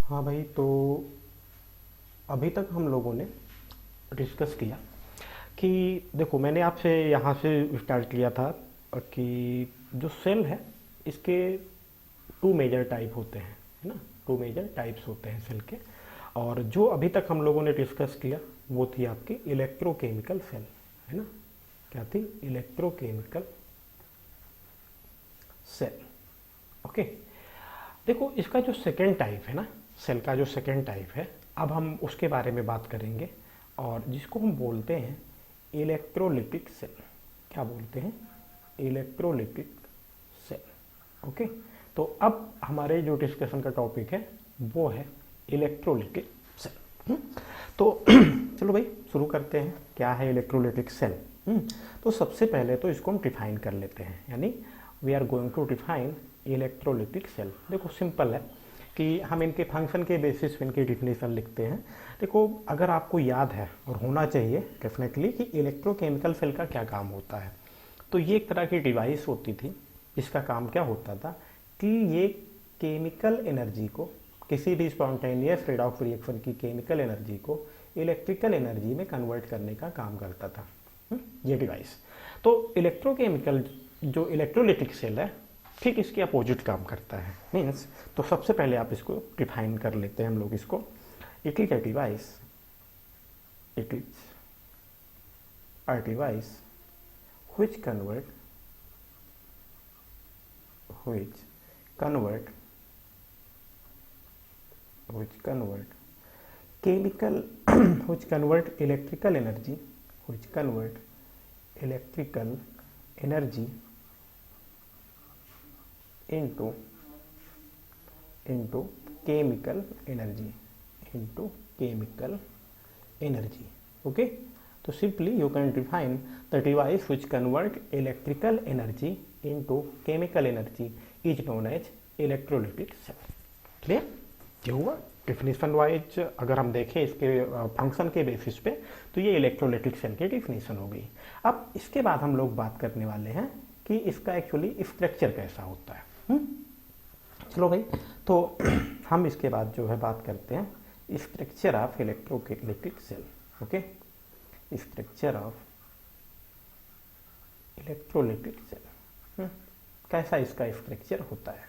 हाँ भाई, तो अभी तक हम लोगों ने डिस्कस किया कि देखो, मैंने आपसे यहाँ से स्टार्ट किया था कि जो सेल है इसके टू मेजर टाइप होते हैं, है ना। टू मेजर टाइप्स होते हैं सेल के। और जो अभी तक हम लोगों ने डिस्कस किया वो थी आपकी इलेक्ट्रोकेमिकल सेल, है ना। क्या थी? Electrochemical cell. ओके। देखो, इसका जो सेकेंड टाइप है ना, सेल का जो सेकेंड टाइप है, अब हम उसके बारे में बात करेंगे, और जिसको हम बोलते हैं इलेक्ट्रोलिटिक सेल। क्या बोलते हैं? Electrolytic cell. ओके। तो अब हमारे जो डिस्कशन का टॉपिक है वो है इलेक्ट्रोलिटिक सेल। तो चलो भाई शुरू करते हैं, क्या है इलेक्ट्रोलिटिक सेल। तो सबसे पहले तो इसको हम डिफाइन कर लेते हैं, यानी we are going to define electrolytic cell. देखो, सिंपल है कि हम इनके फंक्शन के बेसिस पे इनकी डिफिनेशन लिखते हैं। देखो, अगर आपको याद है और होना चाहिए डेफिनेटली कि इलेक्ट्रोकेमिकल सेल का क्या काम होता है, तो ये एक तरह की डिवाइस होती थी। इसका काम क्या होता था कि ये केमिकल एनर्जी को, किसी भी स्पॉन्टेनियस रेडॉक्स रिएक्शन की केमिकल एनर्जी को इलेक्ट्रिकल एनर्जी में कन्वर्ट करने का काम करता था ये डिवाइस। तो इलेक्ट्रोकेमिकल जो इलेक्ट्रोलिटिक सेल है, ठीक इसके अपोजिट काम करता है। मीन्स, तो सबसे पहले आप इसको डिफाइन कर लेते हैं हम लोग इसको। It is a device, it is a device which convert which convert which convert chemical which convert electrical energy which convert electrical energy into chemical energy, into chemical energy. Okay. So simply you can define the device which convert electrical energy into chemical energy is known as electrolytic cell. Clear? ये हुआ definition wise. अगर हम देखें इसके function के basis पे, तो ये इलेक्ट्रोलिटिक सेल की डिफिनेशन हो गई। अब इसके बाद हम लोग बात करने वाले हैं कि इसका एक्चुअली स्ट्रक्चर कैसा होता है। चलो भाई, तो हम इसके बाद जो है बात करते हैं structure of electrolytic cell. Okay. Structure of electrolytic cell, कैसा इसका स्ट्रक्चर होता है।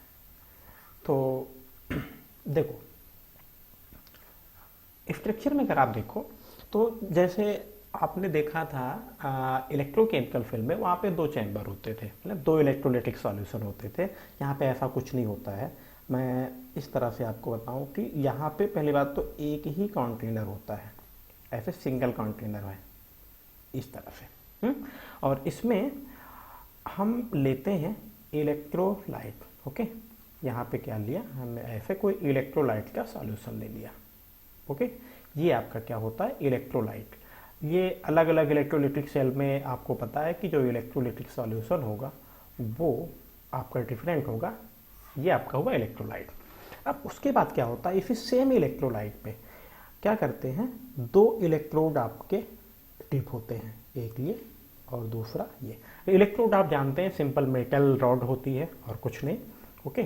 तो देखो, स्ट्रक्चर में अगर आप देखो तो जैसे आपने देखा था इलेक्ट्रोकेमिकल सेल में, वहाँ पे दो चैम्बर होते थे, मतलब दो इलेक्ट्रोलिटिक सॉल्यूशन होते थे। यहाँ पे ऐसा कुछ नहीं होता है। मैं इस तरह से आपको बताऊं कि यहाँ पे पहली बात तो एक ही कंटेनर होता है, ऐसे सिंगल कंटेनर है इस तरह से। और इसमें हम लेते हैं इलेक्ट्रोलाइट। ओके। यहाँ पे क्या लिया हमने, ऐसे कोई इलेक्ट्रोलाइट का सॉल्यूशन ले लिया। ओके। ये आपका क्या होता है, इलेक्ट्रोलाइट। ये अलग अलग इलेक्ट्रोलिटिक सेल में आपको पता है कि जो इलेक्ट्रोलिटिक सॉल्यूशन होगा वो आपका डिफरेंट होगा। ये आपका हुआ इलेक्ट्रोलाइट। अब उसके बाद क्या होता है, इसी सेम इलेक्ट्रोलाइट पे क्या करते हैं, दो इलेक्ट्रोड आपके टिप होते हैं, एक ये और दूसरा ये। इलेक्ट्रोड आप जानते हैं सिंपल मेटल रॉड होती है और कुछ नहीं। ओके।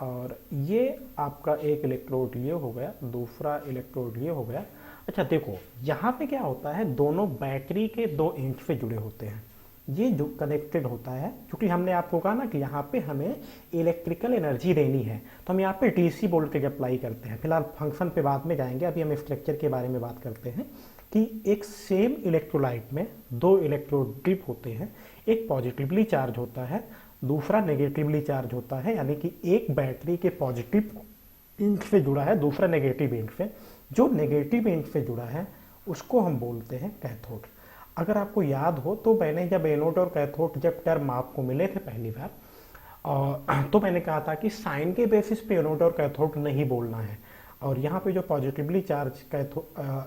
और ये आपका एक इलेक्ट्रोड ये हो गया, दूसरा इलेक्ट्रोड ये हो गया। अच्छा देखो, यहाँ पे क्या होता है, दोनों बैटरी के दो एंड से जुड़े होते हैं। ये जो कनेक्टेड होता है, क्योंकि हमने आपको कहा ना कि यहाँ पे हमें इलेक्ट्रिकल एनर्जी देनी है, तो हम यहाँ पे डीसी वोल्टेज अप्लाई करते हैं। फिलहाल फंक्शन पे बाद में जाएंगे, अभी हम स्ट्रक्चर के बारे में बात करते हैं कि एक सेम इलेक्ट्रोलाइट में दो इलेक्ट्रोड डिप होते हैं। एक पॉजिटिवली चार्ज होता है, दूसरा नेगेटिवली चार्ज होता है, यानी कि एक बैटरी के पॉजिटिव एंड से जुड़ा है, दूसरा नेगेटिव एंड से। जो नेगेटिव एंड से जुड़ा है उसको हम बोलते हैं कैथोड। अगर आपको याद हो तो मैंने जब एनोड और कैथोड जब टर्म आपको मिले थे पहली बार, और तो मैंने कहा था कि साइन के बेसिस पे एनोड और कैथोड नहीं बोलना है। और यहाँ पे जो पॉजिटिवली चार्ज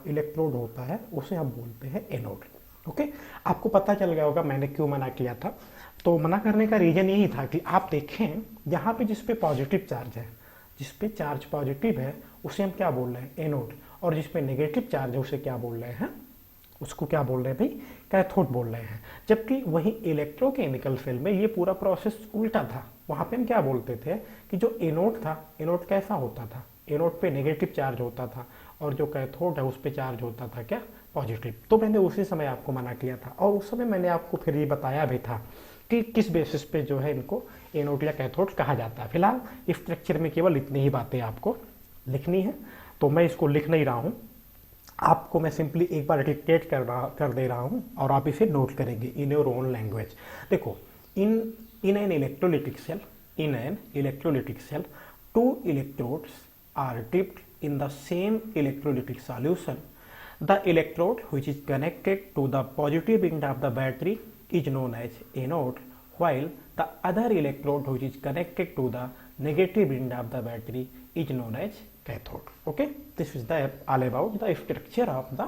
इलेक्ट्रोड होता है उसे हम बोलते हैं एनोड। ओके। आपको पता चल गया होगा मैंने क्यों मना किया था। तो मना करने का रीजन यही था कि आप देखें यहाँ पे जिसपे पॉजिटिव चार्ज है, जिसपे चार्ज पॉजिटिव है उसे हम क्या बोल रहे हैं, एनोड। और जिसपे नेगेटिव चार्ज है उसे क्या बोल रहे हैं, उसको क्या बोल रहे हैं भाई, कैथोड बोल रहे हैं। जबकि वही इलेक्ट्रोकेमिकल सेल में ये पूरा प्रोसेस उल्टा था। वहां पे हम क्या बोलते थे कि जो एनोड था, एनोड कैसा होता था, एनोड पे नेगेटिव चार्ज होता था और जो कैथोड है उस पे चार्ज होता था क्या, पॉजिटिव। तो मैंने उसी समय आपको मना किया था और उस समय मैंने आपको फिर ये बताया भी था कि किस बेसिस पे जो है इनको एनोड या कैथोड कहा जाता है। फिलहाल स्ट्रक्चर में केवल इतनी ही बातें आपको लिखनी है, तो मैं इसको लिख नहीं रहा हूँ, आपको मैं सिंपली एक बार डिक्टेट कर दे रहा हूँ और आप इसे नोट करेंगे इन योर ओन लैंग्वेज। देखो, in an electrolytic cell two electrodes are dipped in the same electrolytic solution. The electrode which is connected to the positive end of the battery is known as anode, while the other electrode which is connected to the negative end of the battery is known as cathode. Okay, this is the all about the structure of the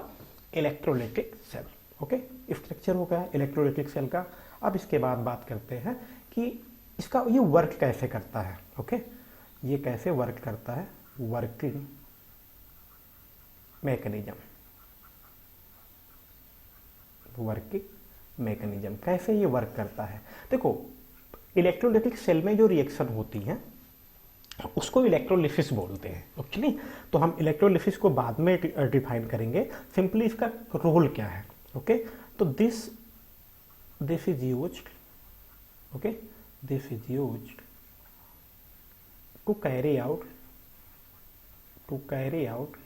electrolytic cell. Okay, structure हो गया electrolytic cell का। अब इसके बाद बात करते हैं कि इसका ये वर्क कैसे करता है। Okay, ये कैसे वर्क करता है, वर्किंग मैकेनिज्म कैसे ये वर्क करता है। देखो, इलेक्ट्रोलिटिक सेल में जो रिएक्शन होती है उसको इलेक्ट्रोलिसिस बोलते हैं एक्चुअली। तो हम इलेक्ट्रोलिसिस को बाद में डिफाइन करेंगे, सिंपली इसका रोल क्या है। ओके, तो this is used, okay, this is used to carry out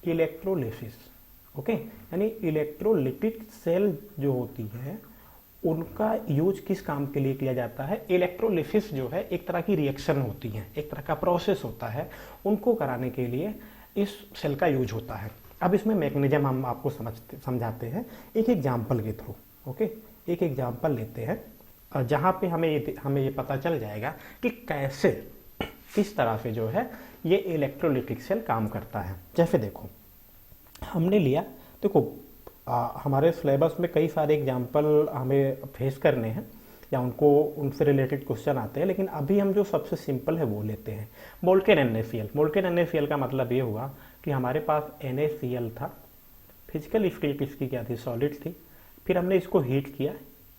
electrolysis. Okay, यानी इलेक्ट्रोलिटिक सेल जो होती है उनका यूज किस काम के लिए किया जाता है। इलेक्ट्रोलिसिस जो है एक तरह की रिएक्शन होती है, एक तरह का प्रोसेस होता है, उनको कराने के लिए इस सेल का यूज होता है। अब इसमें मैकेनिज्म हम आपको समझाते हैं एक एग्जाम्पल के थ्रू। ओके, एक एग्जाम्पल लेते हैं और जहाँ पे हमें ये पता चल जाएगा कि कैसे, किस तरह से जो है ये इलेक्ट्रोलिटिक सेल काम करता है। जैसे देखो, हमने लिया, देखो हमारे सिलेबस में कई सारे एग्जाम्पल हमें फेस करने हैं या उनसे रिलेटेड क्वेश्चन आते हैं, लेकिन अभी हम जो सबसे सिंपल है वो लेते हैं, मोल्टेन NaCl। मोल्टेन NaCl का मतलब ये हुआ कि हमारे पास NaCl था, फिजिकल स्टेट इसकी क्या थी, सॉलिड थी, फिर हमने इसको हीट किया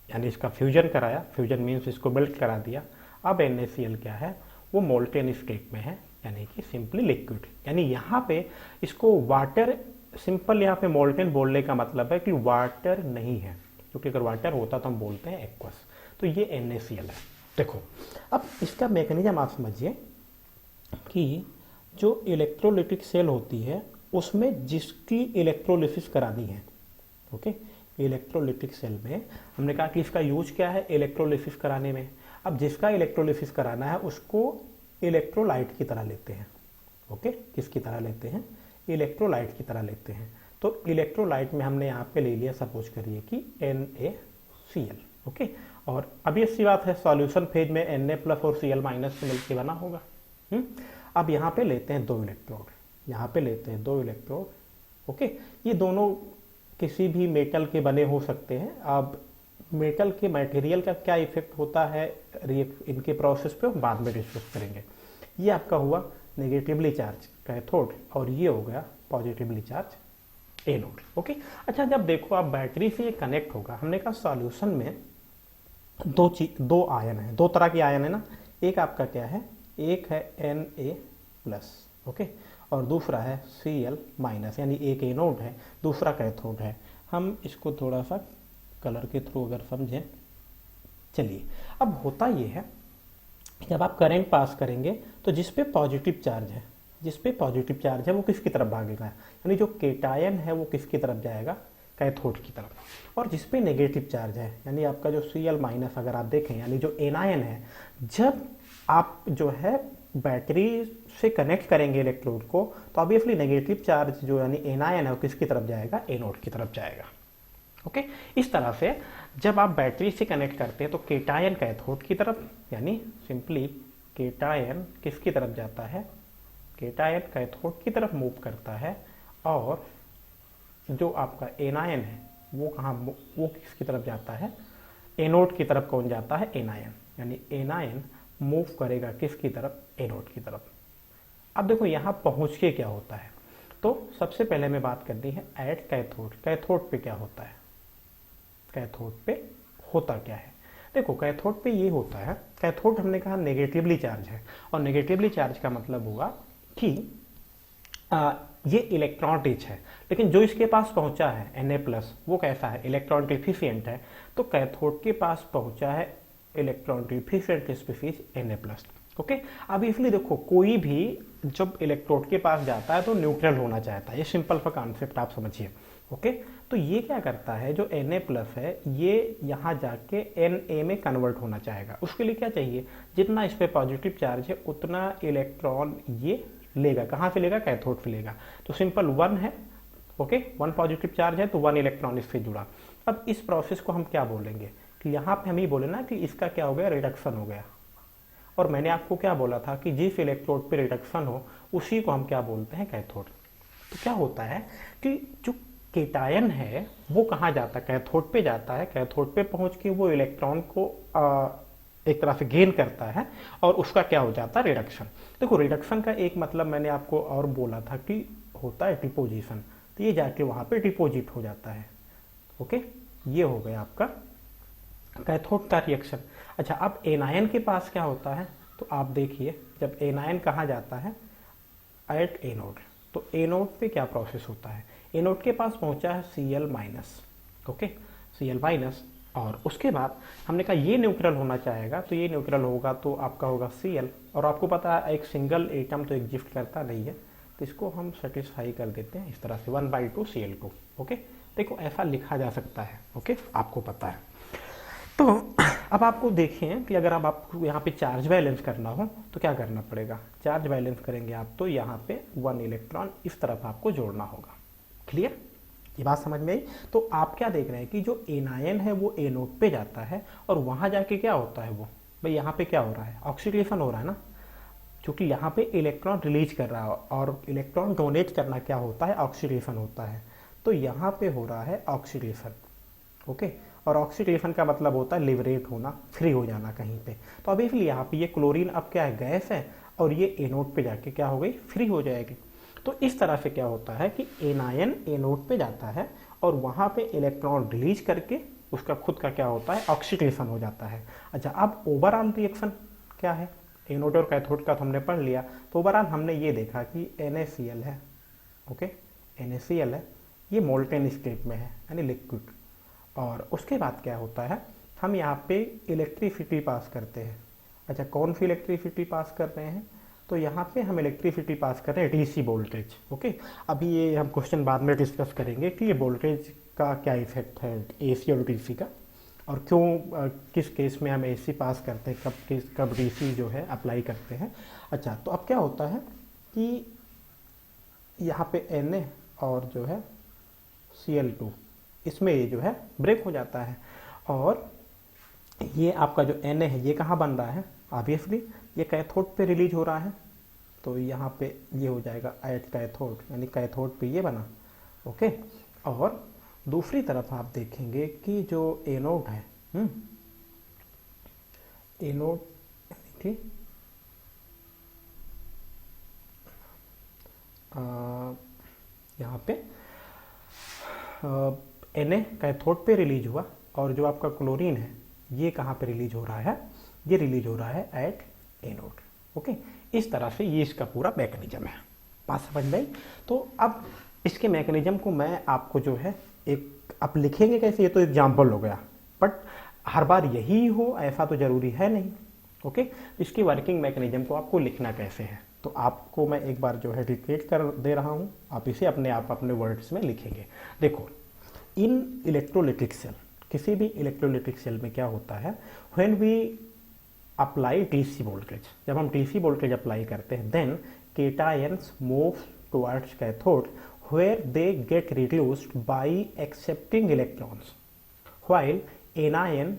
यानी इसका फ्यूजन कराया, फ्यूजन मीन्स इसको मेल्ट करा दिया। अब NaCl क्या है, वो मोल्टेन स्टेट में है यानी कि सिंपली लिक्विड। यानी यहाँ पे इसको वाटर, सिंपल यहाँ पे मोल्टेन बोलने का मतलब है कि वाटर नहीं है, क्योंकि अगर वाटर होता तो हम बोलते हैं एक्वस। तो ये NaCl है। देखो, अब इसका मैकेनिज्म आप समझिए कि जो इलेक्ट्रोलिटिक सेल होती है उसमें जिसकी इलेक्ट्रोलिसिस करानी है, ओके, इलेक्ट्रोलिटिक सेल में हमने कहा कि इसका यूज क्या है, इलेक्ट्रोलिसिस कराने में। अब जिसका इलेक्ट्रोलिसिस कराना है उसको इलेक्ट्रोलाइट की तरह लेते हैं। ओके, किसकी तरह लेते हैं, इलेक्ट्रोलाइट की तरह लेते हैं। तो इलेक्ट्रोलाइट में हमने यहाँ पे ले लिया, सपोज करिए कि NaCl। ओके, और अब ये सी बात है, सॉल्यूशन फेज में Na+ और Cl- से मिलकर बना होगा। अब यहाँ पे लेते हैं दो इलेक्ट्रोड, यहाँ पे लेते हैं दो इलेक्ट्रोड। ओके, ये दोनों किसी भी मेटल के बने हो सकते हैं। अब मेटल के मटेरियल का क्या इफेक्ट होता है इनके प्रोसेस पे बाद में डिस्कस करेंगे। ये आपका हुआ नेगेटिवली चार्ज कैथोड और ये हो गया पॉजिटिवली चार्ज एनोड। ओके, अच्छा, जब देखो आप बैटरी से ये कनेक्ट होगा, हमने कहा सॉल्यूशन में दो आयन है, दो तरह के आयन है ना, एक आपका क्या है, एक है Na+, ओके, और दूसरा है Cl- यानी एक एनोड है, दूसरा कैथोड है। हम इसको थोड़ा सा कलर के थ्रू अगर समझें, चलिए, अब होता ये है जब आप करंट पास करेंगे तो जिस पे पॉजिटिव चार्ज है वो किसकी तरफ भागेगा, यानी जो केटायन है वो किसकी तरफ जाएगा, कैथोड की तरफ। और जिस पे नेगेटिव चार्ज है यानी आपका जो Cl- अगर आप देखें यानी जो एनायन है, जब आप जो है बैटरी से कनेक्ट करेंगे इलेक्ट्रोड को तो ऑब्वियसली नेगेटिव चार्ज जो यानी एनायन है वो किसकी तरफ जाएगा, एनोड की तरफ जाएगा। ओके, इस तरह से जब आप बैटरी से कनेक्ट करते हैं तो केटायन कैथोड की तरफ, यानी सिंपली केटायन किसकी तरफ जाता है, केटायन कैथोड की तरफ मूव करता है, और जो आपका एनायन है वो किसकी तरफ जाता है, एनोड की तरफ। कौन जाता है, एनायन, यानी एनायन मूव करेगा किसकी तरफ, एनोड की तरफ। अब देखो यहाँ पहुंच के क्या होता है, तो सबसे पहले हमें बात करनी है एट कैथोड। कैथोड पे क्या होता है, कैथोड पे होता क्या है। देखो कैथोड पे ये होता है कैथोड हमने कहा नेगेटिवली चार्ज है, और नेगेटिवली चार्ज का मतलब हुआ कि ये इलेक्ट्रॉन रिच है, लेकिन जो इसके पास पहुंचा है Na+, वो कैसा है, इलेक्ट्रॉन डिफिशिएंट है। तो कैथोड के पास पहुंचा है electron deficient species Na+। Okay, अब इसलिए देखो कोई भी जब इलेक्ट्रोड के पास जाता है तो न्यूट्रल होना चाहता है, ये सिंपल सा कॉन्सेप्ट आप समझिए। ओके, तो ये क्या करता है, जो Na+ है ये यहाँ जाके Na में कन्वर्ट होना चाहेगा। उसके लिए क्या चाहिए, जितना इस पे पॉजिटिव चार्ज है उतना इलेक्ट्रॉन ये लेगा। कहाँ से लेगा, कैथोड से लेगा। तो सिंपल 1 है, ओके, 1 पॉजिटिव चार्ज है तो 1 इलेक्ट्रॉन इससे जुड़ा। अब इस प्रोसेस को हम क्या बोलेंगे, कि यहाँ पे हम ही बोले ना कि इसका क्या हो गया, रिडक्शन हो गया। और मैंने आपको क्या बोला था कि जिस इलेक्ट्रोड पे रिडक्शन हो उसी को हम क्या बोलते हैं, कैथोड। तो क्या होता है कि जो केटायन है वो कहाँ जाता है, कैथोड पे जाता है। कैथोड पे पहुंच के वो इलेक्ट्रॉन को एक तरह से गेन करता है और उसका क्या हो जाता है, रिडक्शन। देखो रिडक्शन का एक मतलब मैंने आपको और बोला था कि होता है डिपोजिशन, तो ये जाके वहां पे डिपोजिट हो जाता है। ओके, ये हो गया आपका कैथोड का रिएक्शन। अच्छा, अब एनायन के पास क्या होता है, तो आप देखिए जब एनायन कहाँ जाता है, एट एनोड। तो एनोड पे क्या प्रोसेस होता है, एनोड के पास पहुंचा है Cl-। ओके, Cl-, और उसके बाद हमने कहा ये न्यूट्रल होना चाहेगा, तो ये न्यूट्रल होगा तो आपका होगा Cl। और आपको पता है एक सिंगल एटम तो एग्जिस्ट करता नहीं है, तो इसको हम सेटिस्फाई कर देते हैं इस तरह से 1/2 Cl2। ओके, देखो ऐसा लिखा जा सकता है। ओके, आपको पता है। तो अब आपको देखें कि अगर अब आपको यहाँ पे चार्ज बैलेंस करना हो तो क्या करना पड़ेगा, चार्ज बैलेंस करेंगे आप तो यहाँ पे 1 इलेक्ट्रॉन इस तरफ आपको जोड़ना होगा। क्लियर, ये बात समझ में आई। तो आप क्या देख रहे हैं कि जो एनायन है वो एनोड पे जाता है और वहां जाके क्या होता है, वो भाई यहाँ पे क्या हो रहा है, ऑक्सीडेशन हो रहा है ना, क्योंकि यहाँ पे इलेक्ट्रॉन रिलीज कर रहा है और इलेक्ट्रॉन डोनेट करना क्या होता है, ऑक्सीडेशन होता है। तो यहाँ पे हो रहा है ऑक्सीडेशन। ओके, और ऑक्सीडेशन का मतलब होता है लिबरेट होना, फ्री हो जाना कहीं पे। तो अब इसलिए यहाँ पे ये क्लोरीन अब क्या है, गैस है, और ये एनोड पे जाके क्या हो गई, फ्री हो जाएगी। तो इस तरह से क्या होता है कि एनायन एनोड पे जाता है और वहां पे इलेक्ट्रॉन रिलीज करके उसका खुद का क्या होता है, ऑक्सीडेशन हो जाता है। अच्छा, अब ओवरऑल रिएक्शन क्या है, एनोड और कैथोड का तो हमने पढ़ लिया। तो ओवरऑल हमने ये देखा कि NaCl है। ओके, NaCl है, ये मोल्टेन स्टेट में है यानी लिक्विड। और उसके बाद क्या होता है, हम यहाँ पे इलेक्ट्रिसिटी पास करते हैं। अच्छा, कौन सी इलेक्ट्रिसिटी पास कर रहे हैं, तो यहाँ पे हम इलेक्ट्रिसिटी पास कर रहे हैं डीसी वोल्टेज। ओके, अभी ये हम क्वेश्चन बाद में डिस्कस करेंगे कि ये वोल्टेज का क्या इफेक्ट है एसी और डीसी का, और क्यों किस केस में हम एसी पास करते हैं, कब डीसी जो है अप्लाई करते हैं। अच्छा, तो अब क्या होता है कि यहाँ पे Na और जो है Cl2 इसमें ये जो है ब्रेक हो जाता है, और ये आपका जो Na है ये कहाँ बन रहा है, ऑब्वियसली ये कैथोड पे रिलीज हो रहा है। तो यहाँ पे ये हो जाएगा एट कैथोड, यानी कैथोड पे ये बना। ओके, और दूसरी तरफ आप देखेंगे कि जो एनोड है, एनोड ठीक, यहाँ पे Na कैथोड पे रिलीज हुआ, और जो आपका क्लोरीन है ये कहाँ पे रिलीज हो रहा है, ये रिलीज हो रहा है एट एनोड। ओके, इस तरह से ये इसका पूरा मैकेनिज्म है। बात समझ में आई। तो अब इसके मैकेनिज्म को मैं आपको जो है एक, आप लिखेंगे कैसे, ये तो एग्जाम्पल हो गया, बट हर बार यही हो ऐसा तो जरूरी है नहीं। ओके, इसकी वर्किंग मैकेनिज्म को आपको लिखना कैसे है, तो आपको मैं एक बार जो है रिपीट कर दे रहा हूँ, आप इसे आप अपने वर्ड्स में लिखेंगे। देखो, इन इलेक्ट्रोलिटिक सेल, किसी भी इलेक्ट्रोलिटिक सेल में क्या होता है, when we apply DC voltage, जब हम डीसी वोल्टेज अप्लाई करते हैं, then cations move towards cathode where they get reduced by accepting electrons, while anion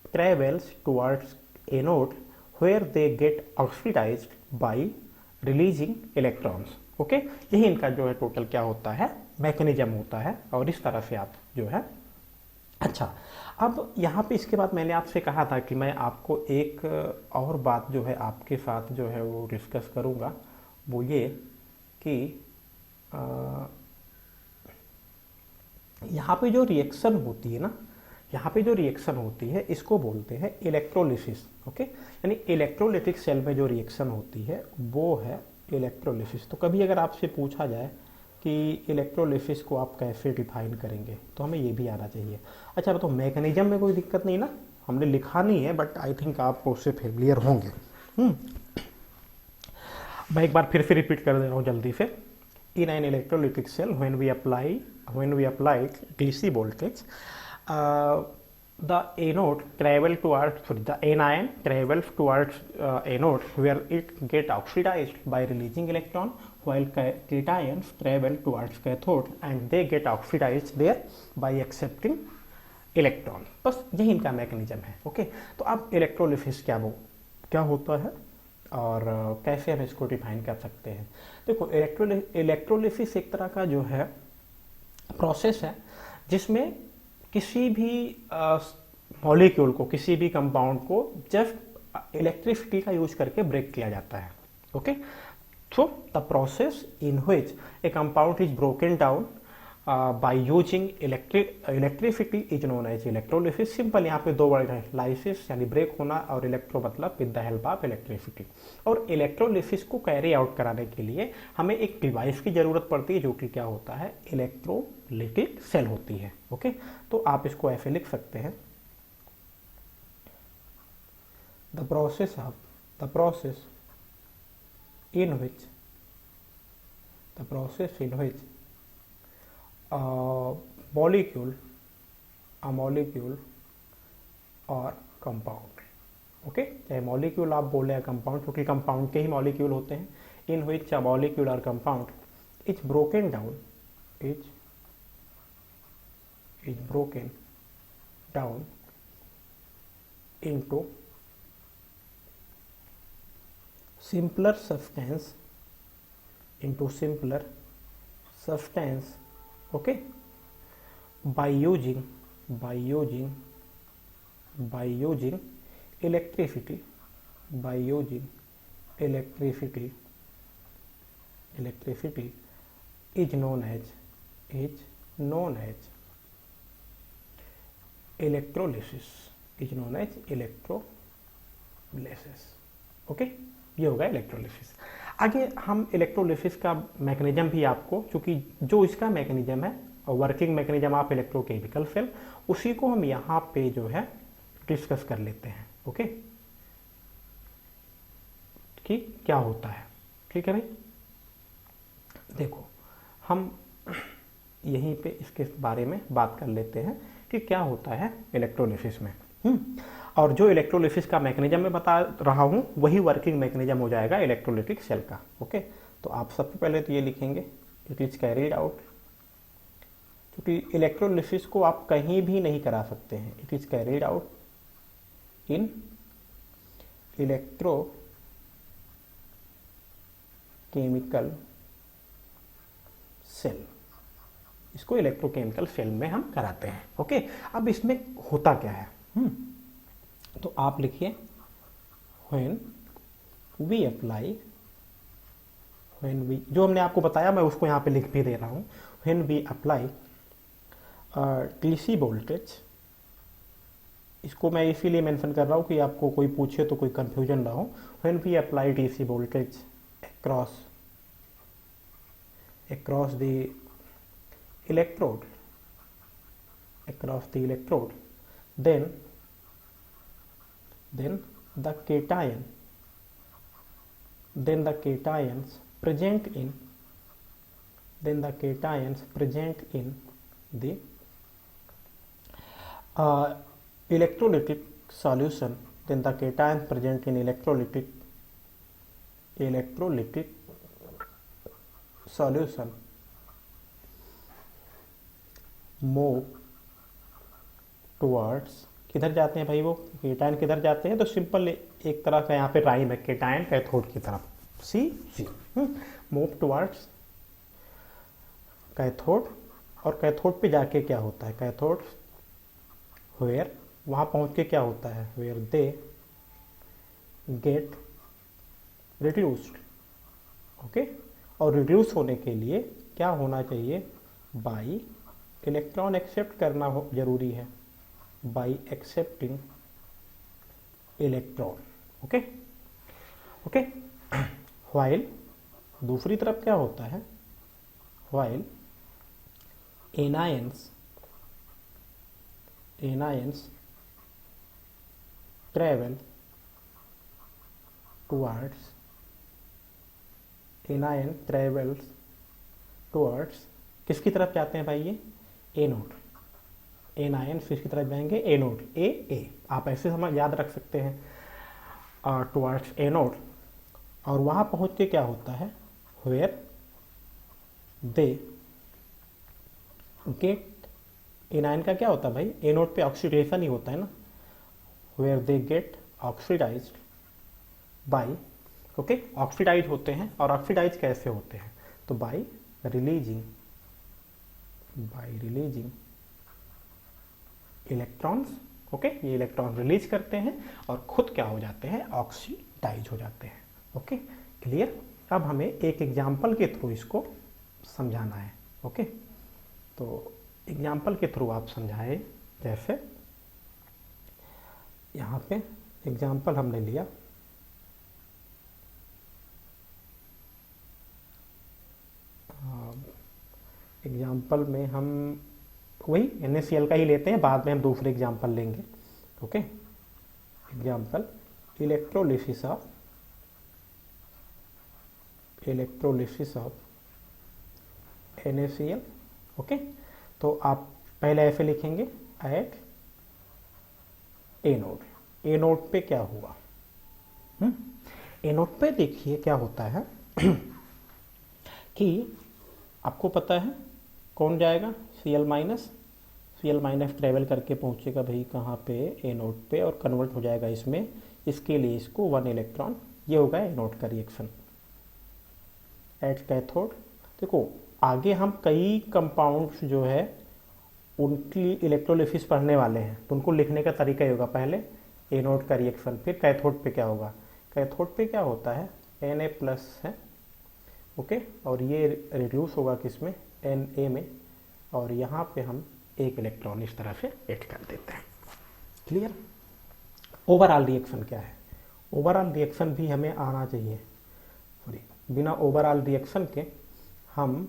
travels towards anode where they get oxidized by releasing electrons। Okay, यही इनका जो है total क्या होता है, मैकेनिज्म होता है, और इस तरह से आप जो है। अच्छा, अब यहाँ पे इसके बाद मैंने आपसे कहा था कि मैं आपको एक और बात जो है आपके साथ जो है वो डिस्कस करूँगा, वो ये कि यहाँ पे जो रिएक्शन होती है ना, यहाँ पे जो रिएक्शन होती है इसको बोलते हैं इलेक्ट्रोलिसिस। ओके, यानी इलेक्ट्रोलिटिक सेल में जो रिएक्शन होती है वो है इलेक्ट्रोलिसिस। तो कभी अगर आपसे पूछा जाए कि इलेक्ट्रोलिसिस को आप कैसे डिफाइन करेंगे तो हमें ये भी आना चाहिए। अच्छा, तो मैकेनिज्म में कोई दिक्कत नहीं ना, हमने लिखा नहीं है बट आई थिंक आप उससे फेमिलियर होंगे। मैं एक बार फिर से रिपीट कर दे रहा हूँ जल्दी से। In an electrolytic cell when we apply DC voltage, the anode travel towards the anion travels towards anode where it get oxidized by releasing electron, while cations travel towards cathode and they get oxidized there by accepting electron. बस यही इनका mechanism है। Okay, तो अब electrolysis क्या होता है और कैसे हम इसको डिफाइन कर सकते हैं। देखो, इलेक्ट्रोलिसिस एक तरह का जो है प्रोसेस है जिसमें किसी भी मॉलिक्यूल को, किसी भी कंपाउंड को जस्ट इलेक्ट्रिसिटी का यूज करके ब्रेक किया जाता है। Okay, so the process in which a compound is broken down by using electricity is known as electrolysis. Simple यहाँ पे दो वर्ड है, लाइसिस यानी ब्रेक होना और इलेक्ट्रो मतलब with the help of electricity. और इलेक्ट्रोलिसिस को कैरी आउट कराने के लिए हमें एक डिवाइस की जरूरत पड़ती है जो कि क्या होता है, इलेक्ट्रोलिटिक सेल होती है। ओके, तो आप इसको ऐसे लिख सकते हैं, the process in which a molecule और कंपाउंड। ओके, चाहे मॉलिक्यूल आप बोले या कंपाउंड, क्योंकि कंपाउंड के ही मॉलिक्यूल होते हैं। इन विच अ मॉलिक्यूल और compound is broken down into simpler substance, okay, by using electricity is known as electrolysis. Okay, ये होगा इलेक्ट्रोलिसिस। आगे हम इलेक्ट्रोलिसिस का मैकेनिज्म भी आपको, चूंकि जो इसका मैकेनिज्म है working mechanism of electrochemical cell, उसी को हम यहाँ पे जो है डिस्कस कर लेते हैं। ओके, कि क्या होता है। ठीक है भाई, देखो हम यहीं पे इसके बारे में बात कर लेते हैं कि क्या होता है इलेक्ट्रोलिसिस में। और जो इलेक्ट्रोलिसिस का मैकेनिज्म मैं बता रहा हूं वही वर्किंग मैकेनिज्म हो जाएगा इलेक्ट्रोलिटिक सेल का। ओके, तो आप सबसे पहले तो ये लिखेंगे, इट इज कैरीड आउट, क्योंकि इलेक्ट्रोलिसिस को आप कहीं भी नहीं करा सकते हैं। It is carried out in electrochemical cell, इसको इलेक्ट्रोकेमिकल सेल में हम कराते हैं। ओके, अब इसमें होता क्या है, तो आप लिखिए, व्हेन वी जो हमने आपको बताया मैं उसको यहाँ पे लिख भी दे रहा हूँ। When we apply DC voltage, इसको मैं इसीलिए मेंशन कर रहा हूँ कि आपको कोई पूछे तो कोई कंफ्यूजन ना हो। When we apply DC voltage across the electrode, then the cations present in the electrolytic solution, move towards, किधर जाते हैं भाई वो केटायन, किधर जाते हैं, तो सिंपल एक तरह का यहाँ पे राइम है, केटायन कैथोड की तरफ, सी मूव टुवर्ड्स कैथोड। और कैथोड पे जाके क्या होता है, कैथोड वेयर, वहाँ पहुँच के क्या होता है, where they get reduced. Okay, और रिड्यूस होने के लिए क्या होना चाहिए, बाई इलेक्ट्रॉन एक्सेप्ट करना जरूरी है। By accepting electron. Okay okay. While दूसरी तरफ क्या होता है, while anions travel towards anion travels towards किसकी तरफ जाते हैं भाई, ये ए नोड। एनायन किसकी तरफ जाएंगे, ए नोड, ए आप ऐसे समझ याद रख सकते हैं, टुवर्ड्स ए नोड। और वहां पहुंच के क्या होता है, वेयर दे गेट, एनायन का क्या होता है भाई, ए नोड पे ऑक्सीडेशन ही होता है ना, where they get oxidized by, okay, oxidize होते हैं। और ऑक्सीडाइज कैसे होते हैं, तो बाय रिलीजिंग इलेक्ट्रॉन्स। ओके, ये इलेक्ट्रॉन रिलीज करते हैं और खुद क्या हो जाते हैं, ऑक्सीडाइज हो जाते हैं। Okay, clear. अब हमें एक एग्जाम्पल के थ्रू इसको समझाना है। ओके, तो एग्जाम्पल के थ्रू आप समझाएं। जैसे यहाँ पे एग्जाम्पल हमने लिया, एग्जाम्पल में हम वही NaCl का ही लेते हैं, बाद में हम दूसरे एग्जाम्पल लेंगे। Okay, example electrolysis of NaCl। Okay, तो आप पहले ऐसे लिखेंगे, एट ए नोड। ए नोड पे क्या हुआ, ए नोड पे देखिए क्या होता है कि आपको पता है कौन जाएगा, Cl माइनस ट्रेवल करके पहुंचेगा भाई कहाँ पे, ए नोड पे, और कन्वर्ट हो जाएगा इसमें। इसके लिए इसको 1 इलेक्ट्रॉन, ये होगा ए नोड का रिएक्शन एट कैथोड। देखो आगे हम कई कंपाउंड्स जो है उनकी इलेक्ट्रोलिसिस पढ़ने वाले हैं, तो उनको लिखने का तरीका ही होगा, पहले ए नोड का रिएक्शन, फिर कैथोड पे क्या होगा, कैथोड पे क्या होता है, Na+ है। ओके, और ये रिड्यूस होगा किसमें, Na में, और यहाँ पे हम एक इलेक्ट्रॉन इस तरह से ऐड कर देते हैं। क्लियर। ओवरऑल रिएक्शन क्या है, ओवरऑल रिएक्शन भी हमें आना चाहिए। सॉरी, बिना ओवरऑल रिएक्शन के हम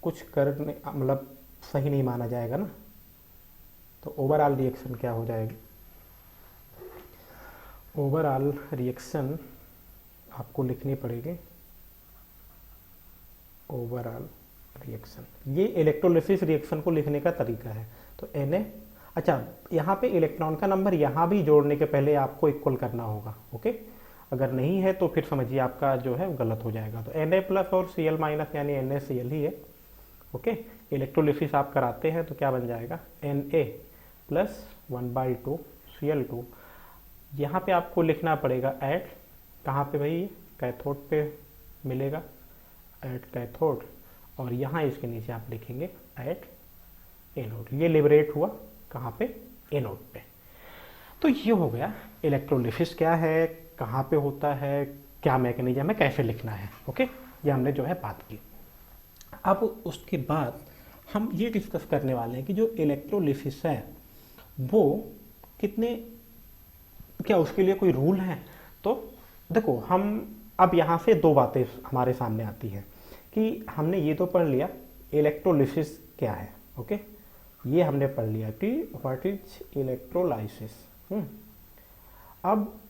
कुछ करने मतलब सही नहीं माना जाएगा ना। तो ओवरऑल रिएक्शन क्या हो जाएगी, ओवरऑल रिएक्शन आपको लिखनी पड़ेगी, ओवरऑल रिएक्शन, ये इलेक्ट्रोलिसिस रिएक्शन को लिखने का तरीका है। तो Na, अच्छा यहाँ पे इलेक्ट्रॉन का नंबर यहाँ भी जोड़ने के पहले आपको इक्वल करना होगा। ओके, अगर नहीं है तो फिर समझिए आपका जो है गलत हो जाएगा। तो Na+ और Cl- यानी NaCl ही है। ओके, इलेक्ट्रोलिसिस आप कराते हैं तो क्या बन जाएगा, Na+ 1/2 Cl2। यहाँ पे आपको लिखना पड़ेगा एट, कहाँ पे भाई, कैथोड पे मिलेगा, एट कैथोड, और यहाँ इसके नीचे आप लिखेंगे एट ए नोड। ये लिबरेट हुआ कहाँ पे, ए नोड पे। तो ये हो गया इलेक्ट्रोलिसिस क्या है, कहाँ पे होता है, क्या मैकेनिज्म है, कैसे लिखना है। ओके, ये हमने जो है बात की। अब उसके बाद हम ये डिस्कस करने वाले हैं कि जो इलेक्ट्रोलिसिस है वो कितने, क्या उसके लिए कोई रूल है। तो देखो हम अब यहाँ से दो बातें हमारे सामने आती हैं कि हमने ये तो पढ़ लिया इलेक्ट्रोलिसिस क्या है। ओके, ये हमने पढ़ लिया कि व्हाट इज इलेक्ट्रोलाइसिस। अब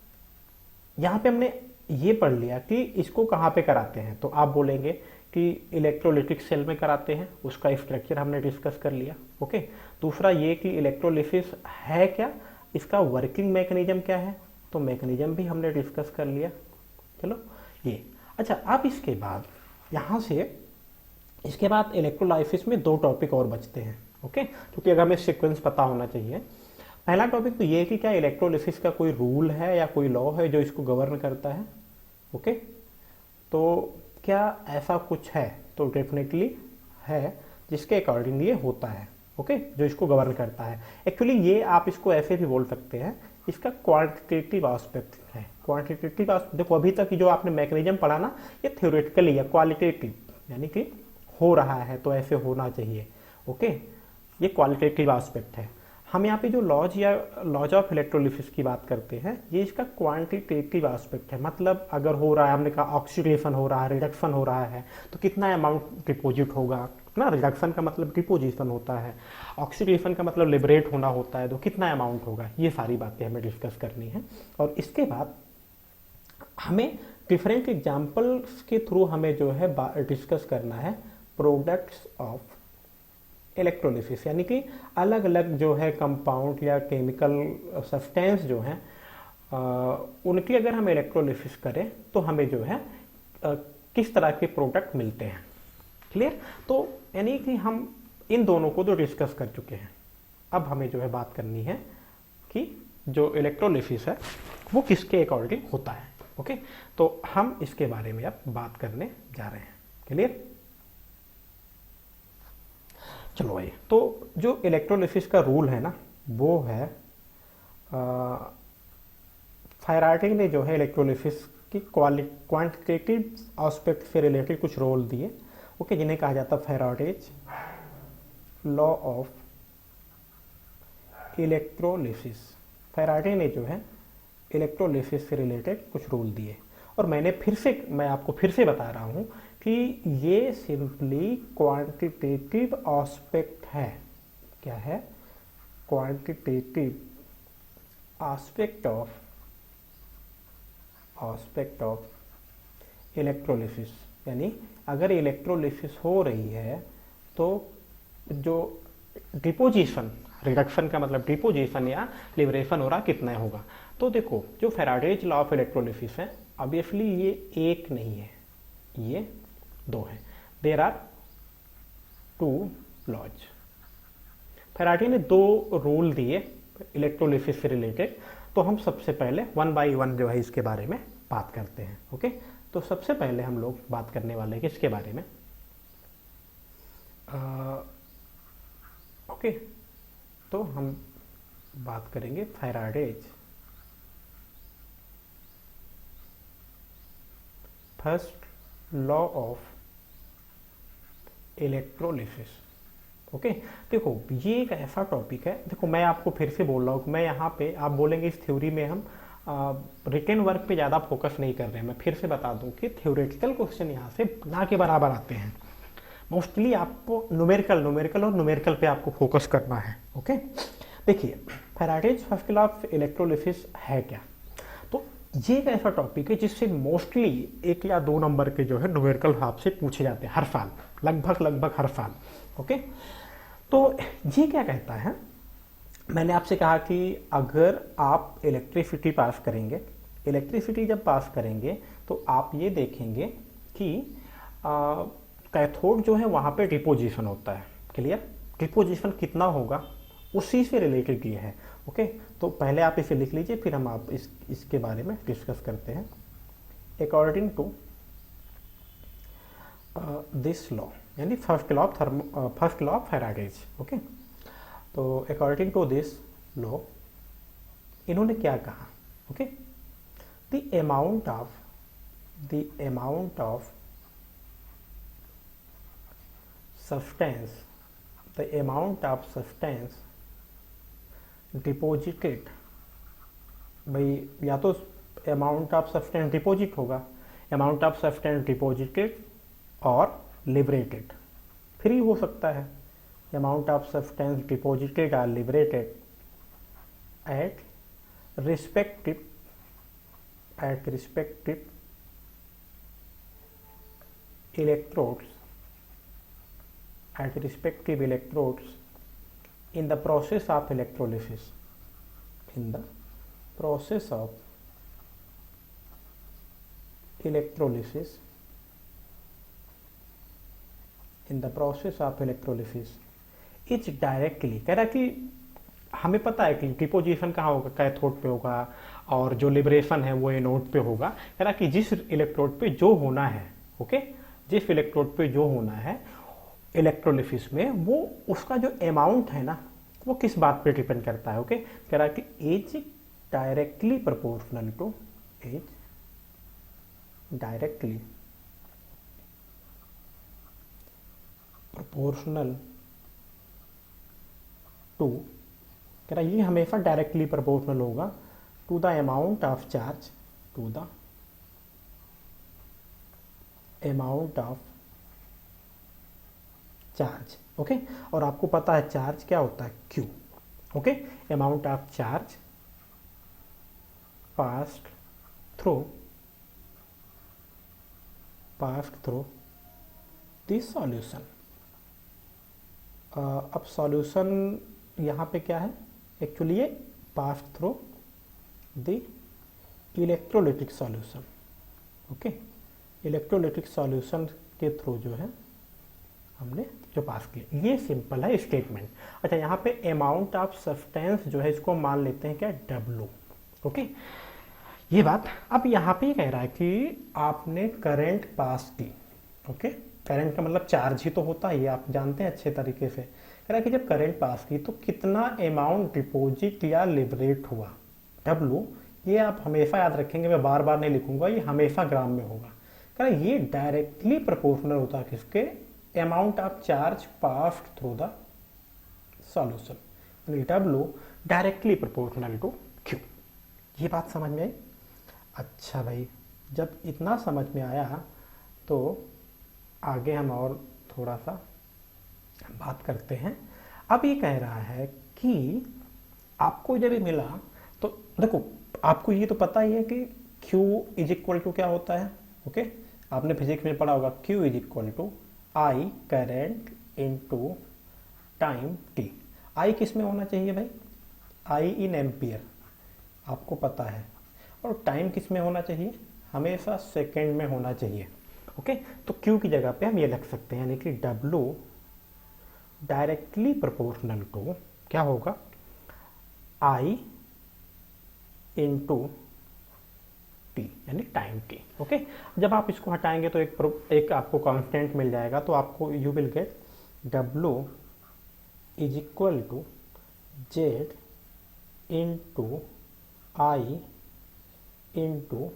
यहाँ पे हमने ये पढ़ लिया कि इसको कहाँ पे कराते हैं। तो आप बोलेंगे कि इलेक्ट्रोलिटिक सेल में कराते हैं, उसका स्ट्रक्चर हमने डिस्कस कर लिया। ओके, दूसरा ये कि इलेक्ट्रोलिसिस है क्या, इसका वर्किंग मैकेनिज्म क्या है, तो मैकेनिज्म भी हमने डिस्कस कर लिया। चलो ये अच्छा, अब इसके बाद यहाँ से इसके बाद इलेक्ट्रोलाइसिस में दो टॉपिक और बचते हैं। ओके, क्योंकि अगर हमें सीक्वेंस पता होना चाहिए। पहला टॉपिक तो ये है कि क्या इलेक्ट्रोलिसिस का कोई रूल है या कोई लॉ है जो इसको गवर्न करता है। ओके, तो क्या ऐसा कुछ है, तो डेफिनेटली है जिसके अकॉर्डिंग ये होता है। ओके, जो इसको गवर्न करता है। एक्चुअली ये आप इसको ऐसे भी बोल सकते हैं, इसका क्वांटिटेटिव एस्पेक्ट है। क्वांटिटेटिव देखो अभी तक जो आपने मैकेनिज्म पढ़ा ना, ये थ्योरेटिकली है, क्वालिटेटिव यानी कि हो रहा है तो ऐसे होना चाहिए। ओके, ये क्वालिटेटिव एस्पेक्ट है। हम यहाँ पे जो लॉज ऑफ इलेक्ट्रोलिसिस की बात करते हैं, ये इसका क्वांटिटेटिव एस्पेक्ट है। मतलब अगर हो रहा है, हमने कहा ऑक्सीडेशन हो रहा है, रिडक्शन हो रहा है, तो कितना अमाउंट डिपोजिट होगा ना। रिडक्शन का मतलब डिपोजिशन होता है, ऑक्सीडेशन का मतलब लिबरेट होना होता है, तो कितना अमाउंट होगा, ये सारी बातें हमें डिस्कस करनी है। और इसके बाद हमें डिफरेंट एग्जाम्पल्स के थ्रू हमें जो है डिस्कस करना है प्रोडक्ट्स ऑफ इलेक्ट्रोलिसिस, यानी कि अलग अलग जो है कंपाउंड या केमिकल सब्सटेंस जो हैं उनकी अगर हम इलेक्ट्रोलिसिस करें तो हमें जो है किस तरह के प्रोडक्ट मिलते हैं। क्लियर? तो यानी कि हम इन दोनों को तो डिस्कस कर चुके हैं। अब हमें जो है बात करनी है कि जो इलेक्ट्रोलिसिस है वो किसके अकॉर्डिंग होता है। ओके, तो हम इसके बारे में अब बात करने जा रहे हैं। क्लियर? चलो भाई, तो जो इलेक्ट्रोलिसिस का रूल है ना, वो है फेराटे ने जो है इलेक्ट्रोलिसिस की क्वांटिटेटिव एस्पेक्ट से रिलेटेड कुछ रोल दिए। ओके, जिन्हें कहा जाता है Faraday's law of electrolysis. Faraday ने जो है इलेक्ट्रोलिसिस से रिलेटेड कुछ रूल दिए, और मैं आपको फिर से बता रहा हूं कि ये सिंपली क्वांटिटेटिव एस्पेक्ट है। क्या है? Quantitative aspect of electrolysis. यानी अगर इलेक्ट्रोलिसिस हो रही है तो जो डिपोजिशन, रिडक्शन का मतलब डिपोजिशन या लिबरेशन हो रहा कितना होगा। तो देखो, जो फेराडेज लॉ ऑफ इलेक्ट्रोलिसिस है, ऑब्वियसली ये एक नहीं है, ये दो है। There are two laws. Faraday ने दो रूल दिए इलेक्ट्रोलिसिस से रिलेटेड, तो हम सबसे पहले वन बाय वन जो है इसके बारे में बात करते हैं। ओके, तो सबसे पहले हम लोग बात करने वाले हैं किसके बारे में? ओके, तो हम बात करेंगे Faraday's first law of electrolysis. Okay, देखो ये एक ऐसा टॉपिक है। देखो मैं आपको फिर से बोल रहा हूँ, मैं यहाँ पे आप बोलेंगे इस थ्योरी में हम रिटन वर्क पे ज़्यादा फोकस नहीं कर रहे हैं। मैं फिर से बता दूं कि थ्योरेटिकल क्वेश्चन यहाँ से ना के बराबर आते हैं। मोस्टली आपको न्यूमेरिकल और न्यूमेरिकल पे आपको फोकस करना है। ओके, देखिए Faraday's first law of electrolysis है क्या। तो ये एक ऐसा टॉपिक है जिससे मोस्टली 1 या 2 नंबर के जो है न्यूमेरिकल हिसाब से पूछे जाते हैं हर साल, लगभग हर साल। ओके, तो ये क्या कहता है, मैंने आपसे कहा कि अगर आप इलेक्ट्रिसिटी जब पास करेंगे तो आप ये देखेंगे कि कैथोड जो है वहाँ पे डिपोजिशन होता है। क्लियर? डिपोजिशन कितना होगा उसी से रिलेटेड ये है। ओके, तो पहले आप इसे लिख लीजिए, फिर हम आप इसके बारे में डिस्कस करते हैं। अकॉर्डिंग टू दिस लॉ, यानी first law of Faraday's. Okay, तो अकॉर्डिंग टू दिस लॉ इन्होंने क्या कहा? Okay, the amount of substance deposited, भाई या तो अमाउंट ऑफ सब्सटेंस डिपोजिट होगा, अमाउंट ऑफ सब्सटेंस डिपोजिटेड और लिबरेटेड, फ्री हो सकता है। अमाउंट ऑफ सब्सटेंस डिपोजिटेड और liberated at respective electrodes in the process of electrolysis. In the process of electrolysis, it's directly, कह रहा कि हमें पता है कि डिपोजिशन कहाँ होगा, कैथोड पे होगा, और जो लिबरेशन है वो एनोड पे होगा। कह रहा कि जिस इलेक्ट्रोड पे जो होना है, ओके, जिस इलेक्ट्रोड पे जो होना है इलेक्ट्रोलिसिस में, वो उसका जो अमाउंट है ना, वो किस बात पे डिपेंड करता है। ओके, कह रहा कि एज डायरेक्टली प्रोपोर्शनल टू कह रहा है ये हमेशा डायरेक्टली प्रोपोर्शनल होगा to the amount of charge, to the amount of charge. Okay, और आपको पता है चार्ज क्या होता है, Q. Okay, amount of charge passed through this solution. अब सॉल्यूशन यहाँ पे क्या है, एक्चुअली ये pass through the electrolytic solution. Okay, electrolytic solution के थ्रू जो है हमने जो पास किया, ये सिंपल है स्टेटमेंट। अच्छा, यहाँ पे अमाउंट ऑफ सब्सटेंस जो है इसको मान लेते हैं क्या, W। ओके, ये बात। अब यहाँ पे कह रहा है कि आपने करंट पास की। ओके, करंट का मतलब चार्ज ही तो होता है, ये आप जानते हैं अच्छे तरीके से। कह रहा है कि जब करंट पास की तो कितना अमाउंट डिपॉजिट या लिबरेट हुआ, W। ये आप हमेशा याद रखेंगे, मैं बार बार नहीं लिखूंगा, ये हमेशा ग्राम में होगा। कह रहा है ये डायरेक्टली प्रोपोर्शनल होता है किसके, amount of charge passed through the solution, W directly proportional to Q। ये बात समझ में आई। अच्छा भाई, जब इतना समझ में आया तो आगे हम और थोड़ा सा बात करते हैं। अब ये कह रहा है कि आपको जब ये मिला तो देखो, आपको ये तो पता ही है कि Q इज इक्वल टू क्या होता है। ओके, आपने फिजिक्स में पढ़ा होगा, Q is equal to I current into time t। I किस में होना चाहिए भाई, I इन एम्पियर, आपको पता है। और टाइम किस में होना चाहिए, हमेशा सेकंड में होना चाहिए। ओके, तो Q की जगह पे हम ये लिख सकते हैं, यानी कि W डायरेक्टली प्रोपोर्शनल टू क्या होगा, I इंटू टी, यानी टाइम t। ओके, जब आप इसको हटाएंगे तो एक आपको कांस्टेंट मिल जाएगा, तो आपको you will get W is equal to Z into I into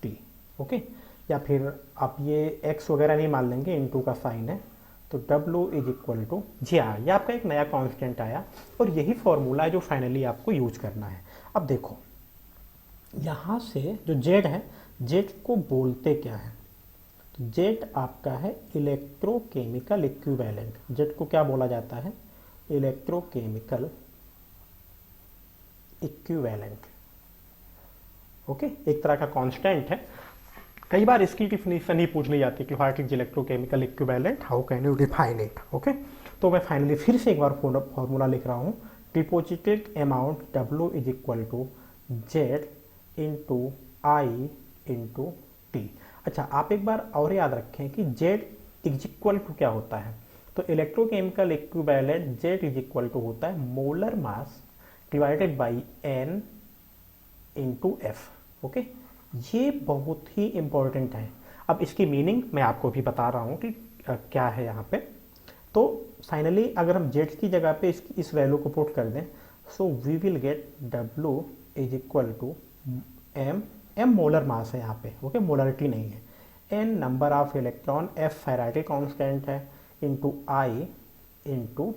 T. Okay, या फिर आप ये x वगैरह नहीं मान लेंगे, इंटू का साइन है, तो W is equal to G R. ये आपका एक नया कांस्टेंट आया, और यही फॉर्मूला है जो फाइनली आपको यूज करना है। अब देखो, यहाँ से जो Z है, Z को बोलते क्या है, तो Z आपका है इलेक्ट्रोकेमिकल इक्विवेलेंट। Z को क्या बोला जाता है, इलेक्ट्रोकेमिकल इक्विवेलेंट। ओके, एक तरह का कांस्टेंट है। कई बार इसकी डिफिनीशन ही पूछ ली जाती है कि what is electrochemical equivalent, how can you define it. Okay, तो मैं फाइनली फिर से एक बार फॉर्मूला लिख रहा हूँ, deposited amount W is equal to Z into I into T. अच्छा, आप एक बार और याद रखें कि Z इज इक्वल टू क्या होता है, तो electrochemical equivalent Z is equal to होता है molar mass divided by N into F। Okay, ये बहुत ही इंपॉर्टेंट है। अब इसकी मीनिंग मैं आपको भी बता रहा हूँ कि क्या है यहाँ पे। तो फाइनली अगर हम Z की जगह पे इस वैल्यू को पुट कर दें, so we will get W is equal to M molar mass है यहाँ पे। ओके, मोलरिटी नहीं है, N number of electron, F Faraday constant है, into I into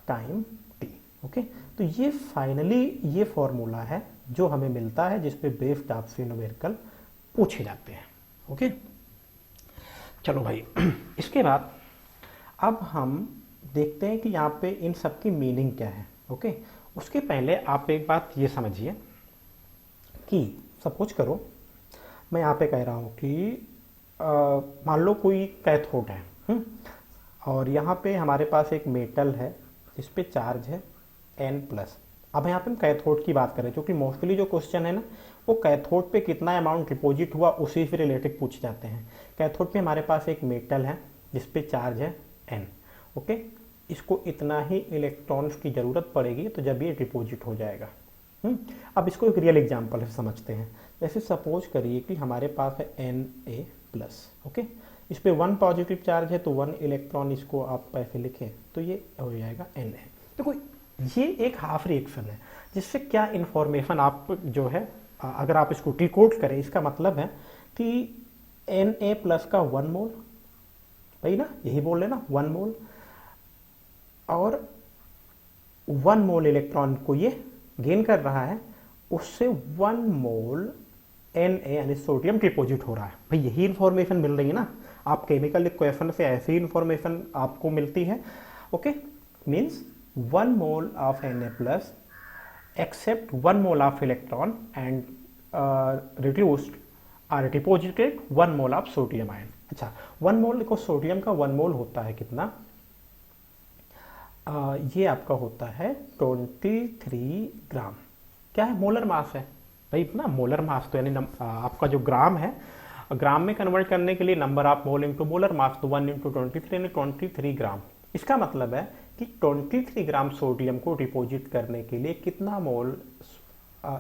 time t। Okay, तो ये फाइनली ये फॉर्मूला है जो हमें मिलता है, जिसपे बेस्ड आपसे न्यूमेरिकल पूछे जाते हैं। ओके, चलो भाई, इसके बाद अब हम देखते हैं कि यहाँ पे इन सब की मीनिंग क्या है। ओके, उसके पहले आप एक बात ये समझिए कि सपोज करो मैं यहाँ पे कह रहा हूँ कि मान लो कोई कैथोड है, और यहाँ पे हमारे पास एक मेटल है जिस पे चार्ज है N+। अब यहाँ पे हम कैथोड की बात करें, क्योंकि मोस्टली जो क्वेश्चन है ना, वो कैथोड पे कितना अमाउंट डिपॉजिट हुआ उसी से रिलेटेड पूछ जाते हैं। कैथोड पे हमारे पास एक मेटल है जिस पे चार्ज है N। ओके, इसको इतना ही इलेक्ट्रॉन्स की ज़रूरत पड़ेगी तो जब ये डिपॉजिट हो जाएगा। अब इसको एक रियल एग्जांपल से समझते हैं। जैसे सपोज करिए कि हमारे पास है Na+। ओके, इस पे 1 पॉजिटिव चार्ज है, तो 1 इलेक्ट्रॉन इसको आप ऐसे लिखें तो ये हो जाएगा Na। देखो, ये एक हाफ रिएक्शन है, जिससे क्या इंफॉर्मेशन आप जो है अगर आप इसको डिकोड करें, इसका मतलब है कि Na+ का 1 मोल, भाई ना, यही बोल लेना 1 मोल, और 1 मोल इलेक्ट्रॉन को ये गेन कर रहा है, उससे 1 मोल Na यानी सोडियम डिपोजिट हो रहा है। भाई यही इंफॉर्मेशन मिल रही है ना, आप केमिकल इक्वेशन से ऐसी इंफॉर्मेशन आपको मिलती है। Okay, means 1 mole of Na plus accept 1 mole of electron and reduced or deposited 1 mole of sodium ion. अच्छा, 1 मोल देखो, सोडियम का 1 मोल होता है कितना, ये आपका होता है 23 ग्राम। क्या है? मोलर मास है भाई ना, मोलर मास तो यानी आपका जो ग्राम है, ग्राम में कन्वर्ट करने के लिए number of mole into molar mass, तो 1 इंटू 23 यानी 23 ग्राम। इसका मतलब है कि 23 ग्राम सोडियम को डिपोजिट करने के लिए कितना मोल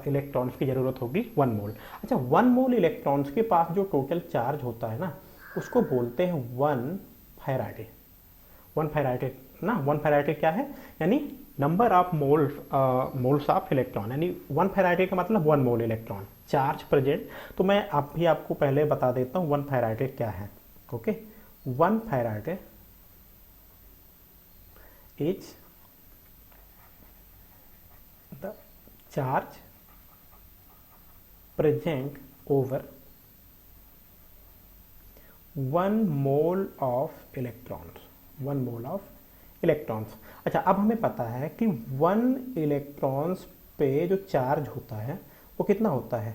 इलेक्ट्रॉन्स की जरूरत होगी? 1 मोल। अच्छा, 1 मोल इलेक्ट्रॉन्स के पास जो टोटल चार्ज होता है ना, उसको बोलते हैं 1 फैराडे। 1 फैराडे ना, 1 फैराडे क्या है? यानी number of moles of electron, यानी 1 फैराडे का मतलब 1 मोल इलेक्ट्रॉन चार्ज प्रेजेंट। तो मैं आपको पहले बता देता हूँ 1 फैराडे क्या है। Okay, 1 Faraday is the charge present over 1 mole of electrons. 1 mole of electrons. अच्छा, अब हमें पता है कि 1 इलेक्ट्रॉन्स पे जो चार्ज होता है वो कितना होता है?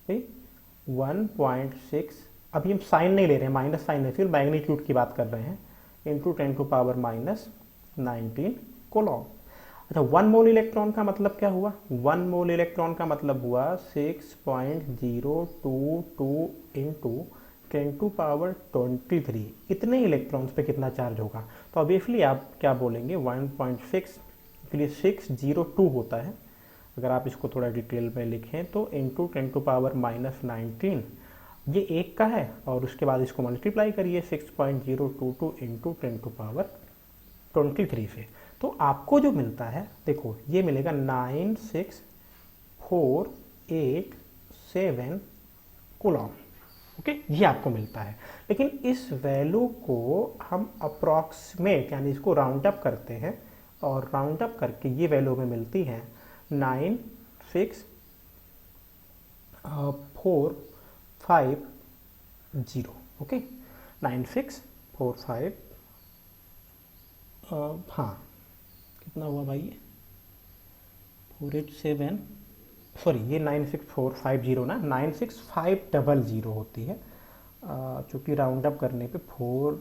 1.6, अभी हम साइन नहीं ले रहे हैं, माइनस साइन नहीं, फिर मैग्नीट्यूड की बात कर रहे हैं, इंटू 10 टू पावर माइनस 19 कोलॉम। अच्छा, 1 मोल इलेक्ट्रॉन का मतलब क्या हुआ? 1 मोल इलेक्ट्रॉन का मतलब हुआ 6.022 इंटू 10 टू पावर 23। इतने इलेक्ट्रॉन्स पे कितना चार्ज होगा? तो ऑब्वियसली आप क्या बोलेंगे, 1.6 के लिए 602 होता है। अगर आप इसको थोड़ा डिटेल में लिखें तो इंटू 10 टू पावर माइनस 19, ये एक का है, और उसके बाद इसको मल्टीप्लाई करिए 6.022 इंटू 10 टू पावर 23 से, तो आपको जो मिलता है देखो, ये मिलेगा 96487 कूलॉम। ओके, ये आपको मिलता है। लेकिन इस वैल्यू को हम अप्रॉक्सीमेट यानी इसको राउंड अप करते हैं, और राउंड अप करके ये वैल्यू में मिलती है 96450। ओके, 9645, हाँ कितना हुआ भाई, 487, सॉरी ये 96450 ना, 96500 होती है, चूँकि राउंड अप करने पे 4,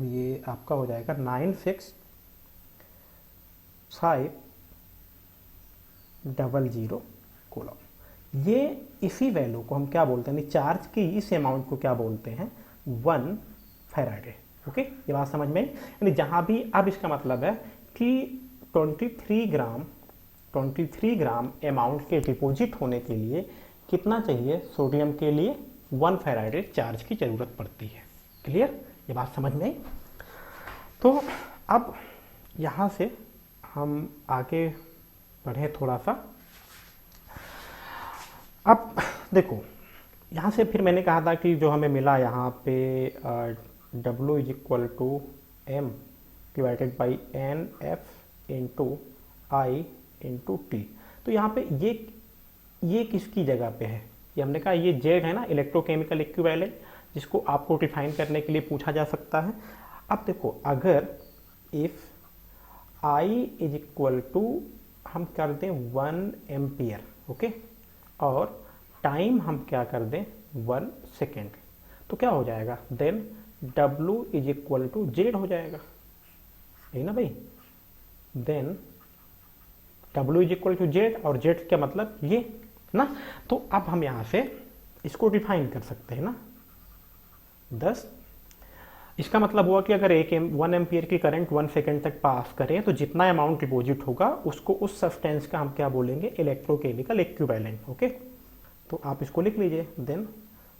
ये आपका हो जाएगा 96500 कूलॉम। ये इसी वैल्यू को हम क्या बोलते हैं, चार्ज की इस अमाउंट को क्या बोलते हैं? 1 फैराडे। ओके, ये बात समझ में? यानी जहाँ भी, अब इसका मतलब है कि 23 ग्राम अमाउंट के डिपॉजिट होने के लिए कितना चाहिए? सोडियम के लिए 1 फैराडे चार्ज की जरूरत पड़ती है। क्लियर? ये बात समझ में आई? तो अब यहाँ से हम आगे बढ़े थोड़ा सा। अब देखो, यहाँ से फिर मैंने कहा था कि जो हमें मिला यहाँ पे W is equal to M divided by NF into I into T. तो यहाँ पे ये किसकी जगह पे है? ये हमने कहा ये Z है ना, इलेक्ट्रोकेमिकल इक्विवेलेंट, जिसको आपको डिफाइन करने के लिए पूछा जा सकता है। अब देखो, अगर if I is equal to हम कर दें 1 एम्पियर, ओके, और टाइम हम क्या कर दें 1 सेकेंड, तो क्या हो जाएगा? Then W is equal to Z हो जाएगा, यही ना भाई? Then W is equal to Z, और Z क्या मतलब ये ना। तो अब हम यहां से इसको डिफाइन कर सकते हैं ना 10। इसका मतलब हुआ कि अगर 1 एम्पियर की करंट 1 सेकेंड तक पास करें तो जितना अमाउंट डिपॉजिट होगा उसको उस सब्सटेंस का हम क्या बोलेंगे? Electrochemical equivalent. ओके, तो आप इसको लिख लीजिए। Then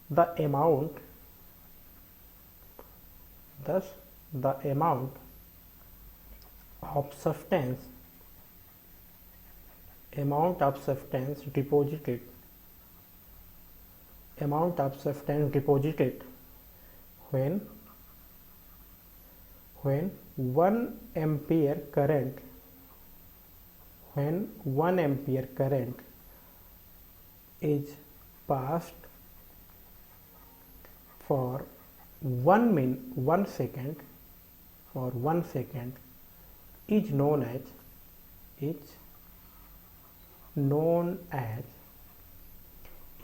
the amount of substance deposited when 1 ampere current when 1 ampere current is passed for 1 second for 1 second is known as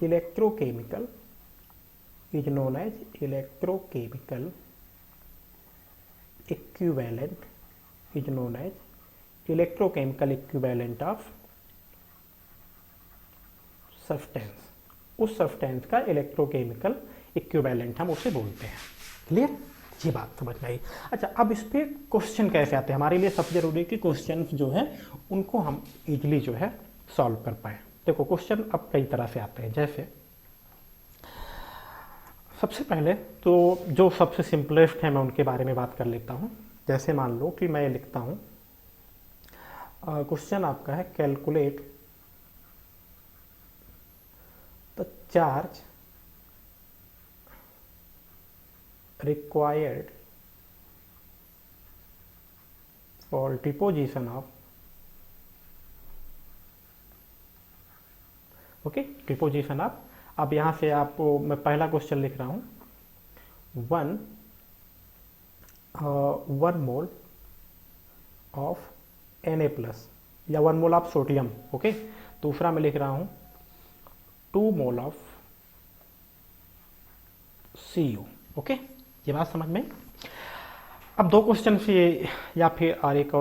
electrochemical equivalent of substance. उस सब्सटेंस का इलेक्ट्रोकेमिकल इक्विवेलेंट हम उसे बोलते हैं। क्लियर, ये बात समझ में आई। अच्छा, अब इस पे क्वेश्चन कैसे आते हैं, हमारे लिए सबसे जरूरी है कि क्वेश्चन जो है उनको हम इजीली जो है सॉल्व कर पाए। देखो क्वेश्चन अब कई तरह से आते हैं, जैसे सबसे पहले तो जो सबसे सिंपलेस्ट है मैं उनके बारे में बात कर लेता हूँ। जैसे मान लो कि मैं लिखता हूँ, क्वेश्चन आपका है calculate the charge required for deposition of deposition of. अब यहां से आपको मैं पहला क्वेश्चन लिख रहा हूं, 1 मोल ऑफ Na+ या 1 मोल ऑफ सोडियम। ओके, दूसरा मैं लिख रहा हूं 2 मोल ऑफ Cu। ओके, ये बात समझ में। अब दो क्वेश्चन से या फिर एक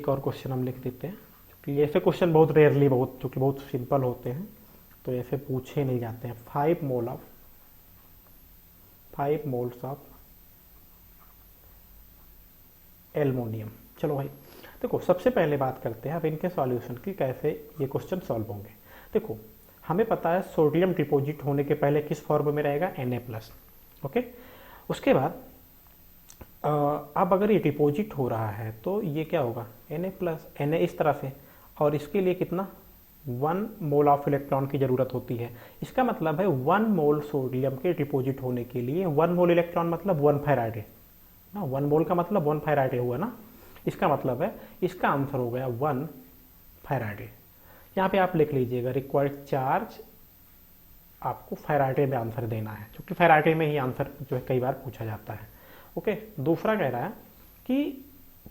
और क्वेश्चन हम लिख देते हैं, क्योंकि ऐसे क्वेश्चन बहुत रेयरली चूंकि बहुत सिंपल होते हैं तो ऐसे पूछे नहीं जाते हैं। 5 मोल्स ऑफ एल्युमिनियम। चलो भाई देखो, सबसे पहले बात करते हैं अब इनके सॉल्यूशन की, कैसे ये क्वेश्चन सॉल्व होंगे। देखो हमें पता है सोडियम डिपॉजिट होने के पहले किस फॉर्म में रहेगा, Na+। ओके, उसके बाद अब अगर ये डिपॉजिट हो रहा है तो ये क्या होगा, Na इस तरह से, और इसके लिए कितना 1 मोल ऑफ इलेक्ट्रॉन की जरूरत होती है। इसका मतलब है 1 मोल सोडियम के डिपॉजिट होने के लिए 1 मोल इलेक्ट्रॉन मतलब 1 फैराडे ना, 1 मोल का मतलब 1 फैराडे हुआ ना। इसका मतलब है इसका आंसर हो गया 1 फैराडे। यहाँ पे आप लिख लीजिएगा रिक्वायर्ड चार्ज, आपको फैराडे में आंसर देना है, क्योंकि फैराडे में ही आंसर जो है कई बार पूछा जाता है। ओके, दूसरा कह रहा है कि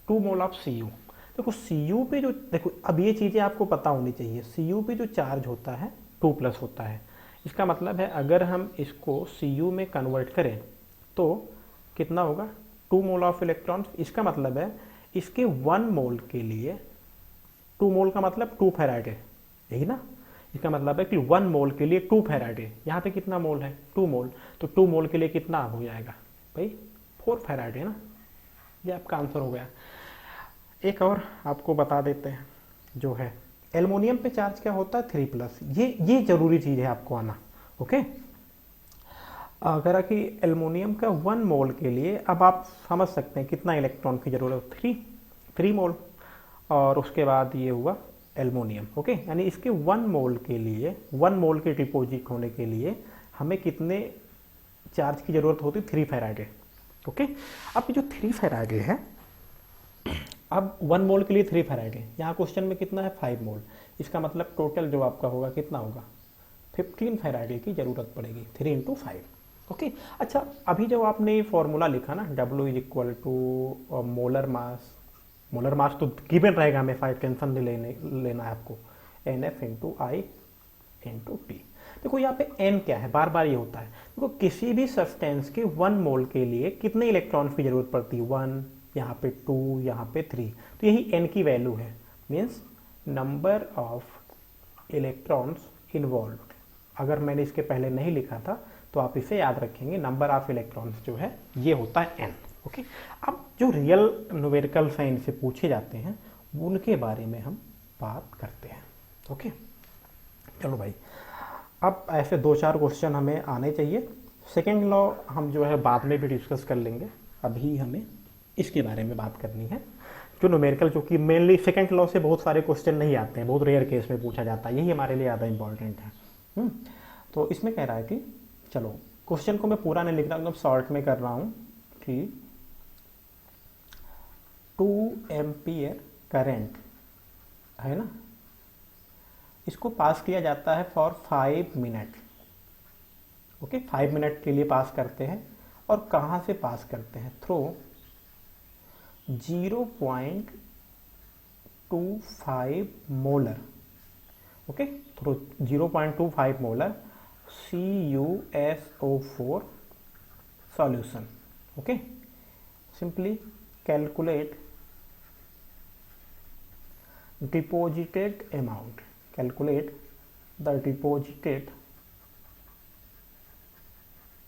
2 मोल ऑफ Cu। देखो Cu पे जो, देखो अब ये चीजें आपको पता होनी चाहिए, Cu पे जो चार्ज होता है 2+ होता है। इसका मतलब है अगर हम इसको Cu में कन्वर्ट करें तो कितना होगा, 2 मोल ऑफ इलेक्ट्रॉन। इसका मतलब है इसके 1 मोल के लिए, 2 मोल का मतलब 2 फैराडे, यही ना। इसका मतलब है कि 1 मोल के लिए 2 फैराडे, यहाँ पे कितना मोल है 2 मोल, तो 2 मोल के लिए कितना हो जाएगा भाई 4 फैराडे ना। ये आपका आंसर हो गया। एक और आपको बता देते हैं, जो है एल्युमिनियम पे चार्ज क्या होता है 3+। ये जरूरी चीज है आपको आना। ओके, अगर कि एल्युमिनियम का 1 मोल के लिए अब आप समझ सकते हैं कितना इलेक्ट्रॉन की जरूरत, 3 मोल, और उसके बाद ये हुआ एल्युमिनियम। ओके, यानी इसके 1 मोल के लिए, 1 मोल के डिपॉजिट होने के लिए हमें कितने चार्ज की जरूरत होती, 3 फैराडे। ओके, अब जो 3 फैराडे है, अब 1 मोल के लिए 3 फैराडे, यहाँ क्वेश्चन में कितना है 5 मोल। इसका मतलब टोटल जो आपका होगा कितना होगा, 15 फैराडे की जरूरत पड़ेगी, 3 × 5। ओके, अच्छा अभी जो आपने ये फॉर्मूला लिखा ना, W = molar mass, molar mass तो गिवन रहेगा, हमें 5 टेंशन नहीं लेना है आपको, NF × I × T। देखो यहाँ पे n क्या है, बार बार ये होता है। देखो किसी भी सब्सटेंस के 1 मोल के लिए कितने इलेक्ट्रॉन की जरूरत पड़ती है, 1, यहाँ पे 2, यहाँ पे 3, तो यही n की वैल्यू है, means number of electrons involved. अगर मैंने इसके पहले नहीं लिखा था तो आप इसे याद रखेंगे, नंबर ऑफ इलेक्ट्रॉन्स जो है ये होता है n। ओके, अब जो रियल न्यूमेरिकल साइन से पूछे जाते हैं उनके बारे में हम बात करते हैं। ओके, चलो भाई, अब ऐसे 2-4 क्वेश्चन हमें आने चाहिए। सेकेंड लॉ हम जो है बाद में भी डिस्कस कर लेंगे, अभी हमें इसके बारे में बात करनी है, जो न्यूमेरिकल, जो कि मेनली सेकेंड लॉ से बहुत सारे क्वेश्चन नहीं आते हैं, बहुत रेयर केस में पूछा जाता है, यही हमारे लिए ज़्यादा इंपॉर्टेंट है। तो इसमें कह रहा है कि, चलो क्वेश्चन को मैं पूरा नहीं लिख रहा, मतलब शॉर्ट में कर रहा हूँ कि 2 एम्पियर करंट है ना, इसको पास किया जाता है फॉर 5 मिनट। ओके, 5 मिनट के लिए पास करते हैं। और कहाँ से पास करते हैं? Through 0.25 molar. Okay, through 0.25 molar CuSO4 solution. Okay, simply calculate deposited amount. Calculate the deposited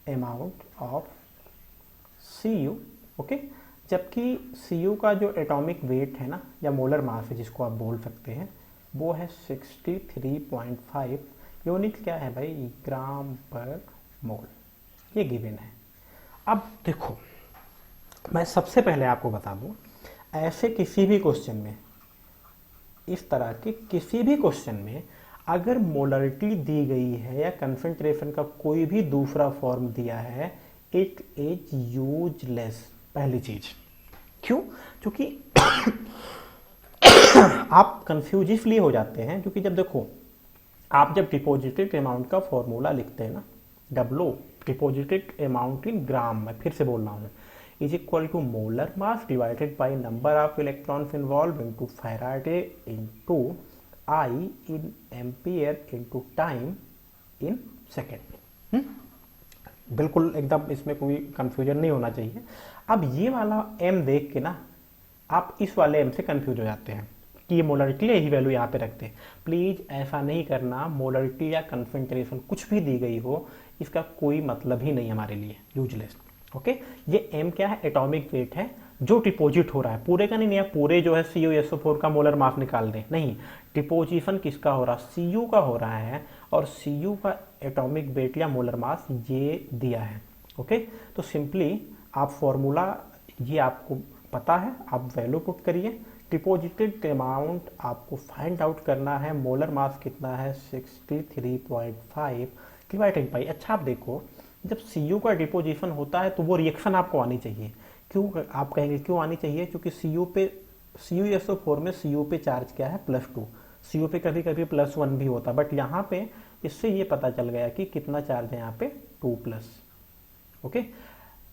amount of Cu. Okay, जबकि Cu का जो एटॉमिक वेट है ना, या मोलर मास है जिसको आप बोल सकते हैं, वो है 63.5 यूनिट। क्या है भाई? ग्राम पर मोल। ये गिवन है। अब देखो, मैं सबसे पहले आपको बता दूं, ऐसे किसी भी क्वेश्चन में, इस तरह के किसी भी क्वेश्चन में अगर मोलरिटी दी गई है या कंसंट्रेशन का कोई भी दूसरा फॉर्म दिया है, इट इज यूजलेस। पहली चीज क्यों? क्योंकि आप कंफ्यूज इसलिए हो जाते हैं क्योंकि जब देखो, आप जब डिपॉजिटेड अमाउंट का फॉर्मूला लिखते हैं ना, डब्लो डिपॉजिटेड अमाउंट इन ग्राम, मैं फिर से बोल रहा हूँ, is equal to molar mass divided by number of electrons involve into Faraday into I in ampere into time in second. बिल्कुल एकदम इसमें कोई कंफ्यूजन नहीं होना चाहिए। अब ये वाला m देख के ना आप इस वाले m से कंफ्यूज हो जाते हैं कि ये मोलरिटी यही वैल्यू यहाँ पे रखते हैं। प्लीज ऐसा नहीं करना। मोलरिटी या कंसंट्रेशन कुछ भी दी गई हो, इसका कोई मतलब ही नहीं हमारे लिए, यूजलेस। ओके, ये m क्या है? एटॉमिक वेट है जो डिपॉजिट हो रहा है। पूरे का नहीं है, पूरे जो है CuSO4 का मोलर मास निकाल दें, नहीं। डिपोजिशन किसका हो रहा है? Cu का हो रहा है, और Cu का एटॉमिक वेट या मोलर मास ये दिया है। ओके, तो सिंपली आप फॉर्मूला ये आपको पता है, आप वैल्यू पुट करिए। डिपॉजिटेड अमाउंट आपको फाइंड आउट करना है, मोलर मास कितना है 63.5 डिवाइडेड बाई। अच्छा आप देखो, जब Cu का डिपोजिशन होता है तो वो रिएक्शन आपको आनी चाहिए। क्यों? आप कहेंगे क्यों आनी चाहिए? क्योंकि CuSO4 में Cu पे चार्ज क्या है? +2। Cu पे कभी कभी +1 भी होता, बट यहाँ पे इससे ये पता चल गया कि कितना चार्ज है यहाँ पे 2+। ओके,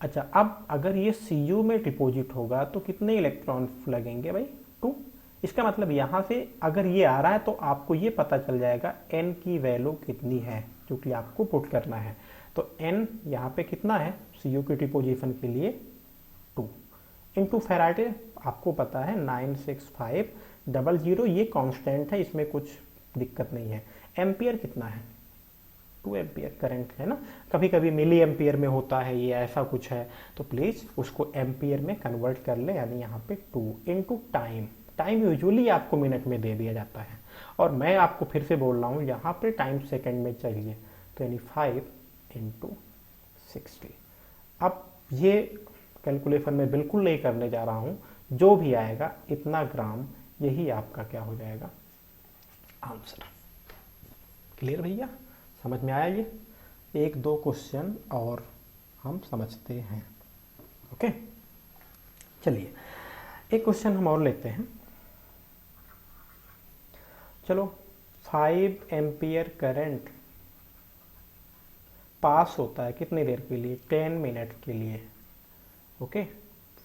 अच्छा अब अगर ये Cu में डिपॉजिट होगा तो कितने इलेक्ट्रॉन लगेंगे भाई? 2। इसका मतलब यहाँ से अगर ये आ रहा है तो आपको ये पता चल जाएगा n की वैल्यू कितनी है, जो कि आपको पुट करना है। तो n यहाँ पे कितना है Cu के डिपोजिशन के लिए? 2 इंटू फैराडे आपको पता है 96500। ये कांस्टेंट है, इसमें कुछ दिक्कत नहीं है। एम्पियर कितना है? 2 एम्पियर करंट है ना। कभी कभी मिली एम्पियर में होता है, ये ऐसा कुछ है, तो प्लीज उसको एम्पियर में कन्वर्ट कर ले, यानी यहाँ पे 2 इंटू टाइम। टाइम यूजुअली आपको मिनट में दे दिया जाता है, और मैं आपको फिर से बोल रहा हूँ यहाँ पे टाइम सेकेंड में चाहिए। 25 इंटू 60। अब ये कैलकुलेशन में बिल्कुल नहीं करने जा रहा हूँ, जो भी आएगा इतना ग्राम, यही आपका क्या हो जाएगा? आंसर। क्लियर भैया? समझ में आया? ये एक दो क्वेश्चन और हम समझते हैं। ओके, चलिए एक क्वेश्चन हम और लेते हैं। चलो, 5 एम्पियर करंट पास होता है कितनी देर के लिए? 10 मिनट के लिए। ओके,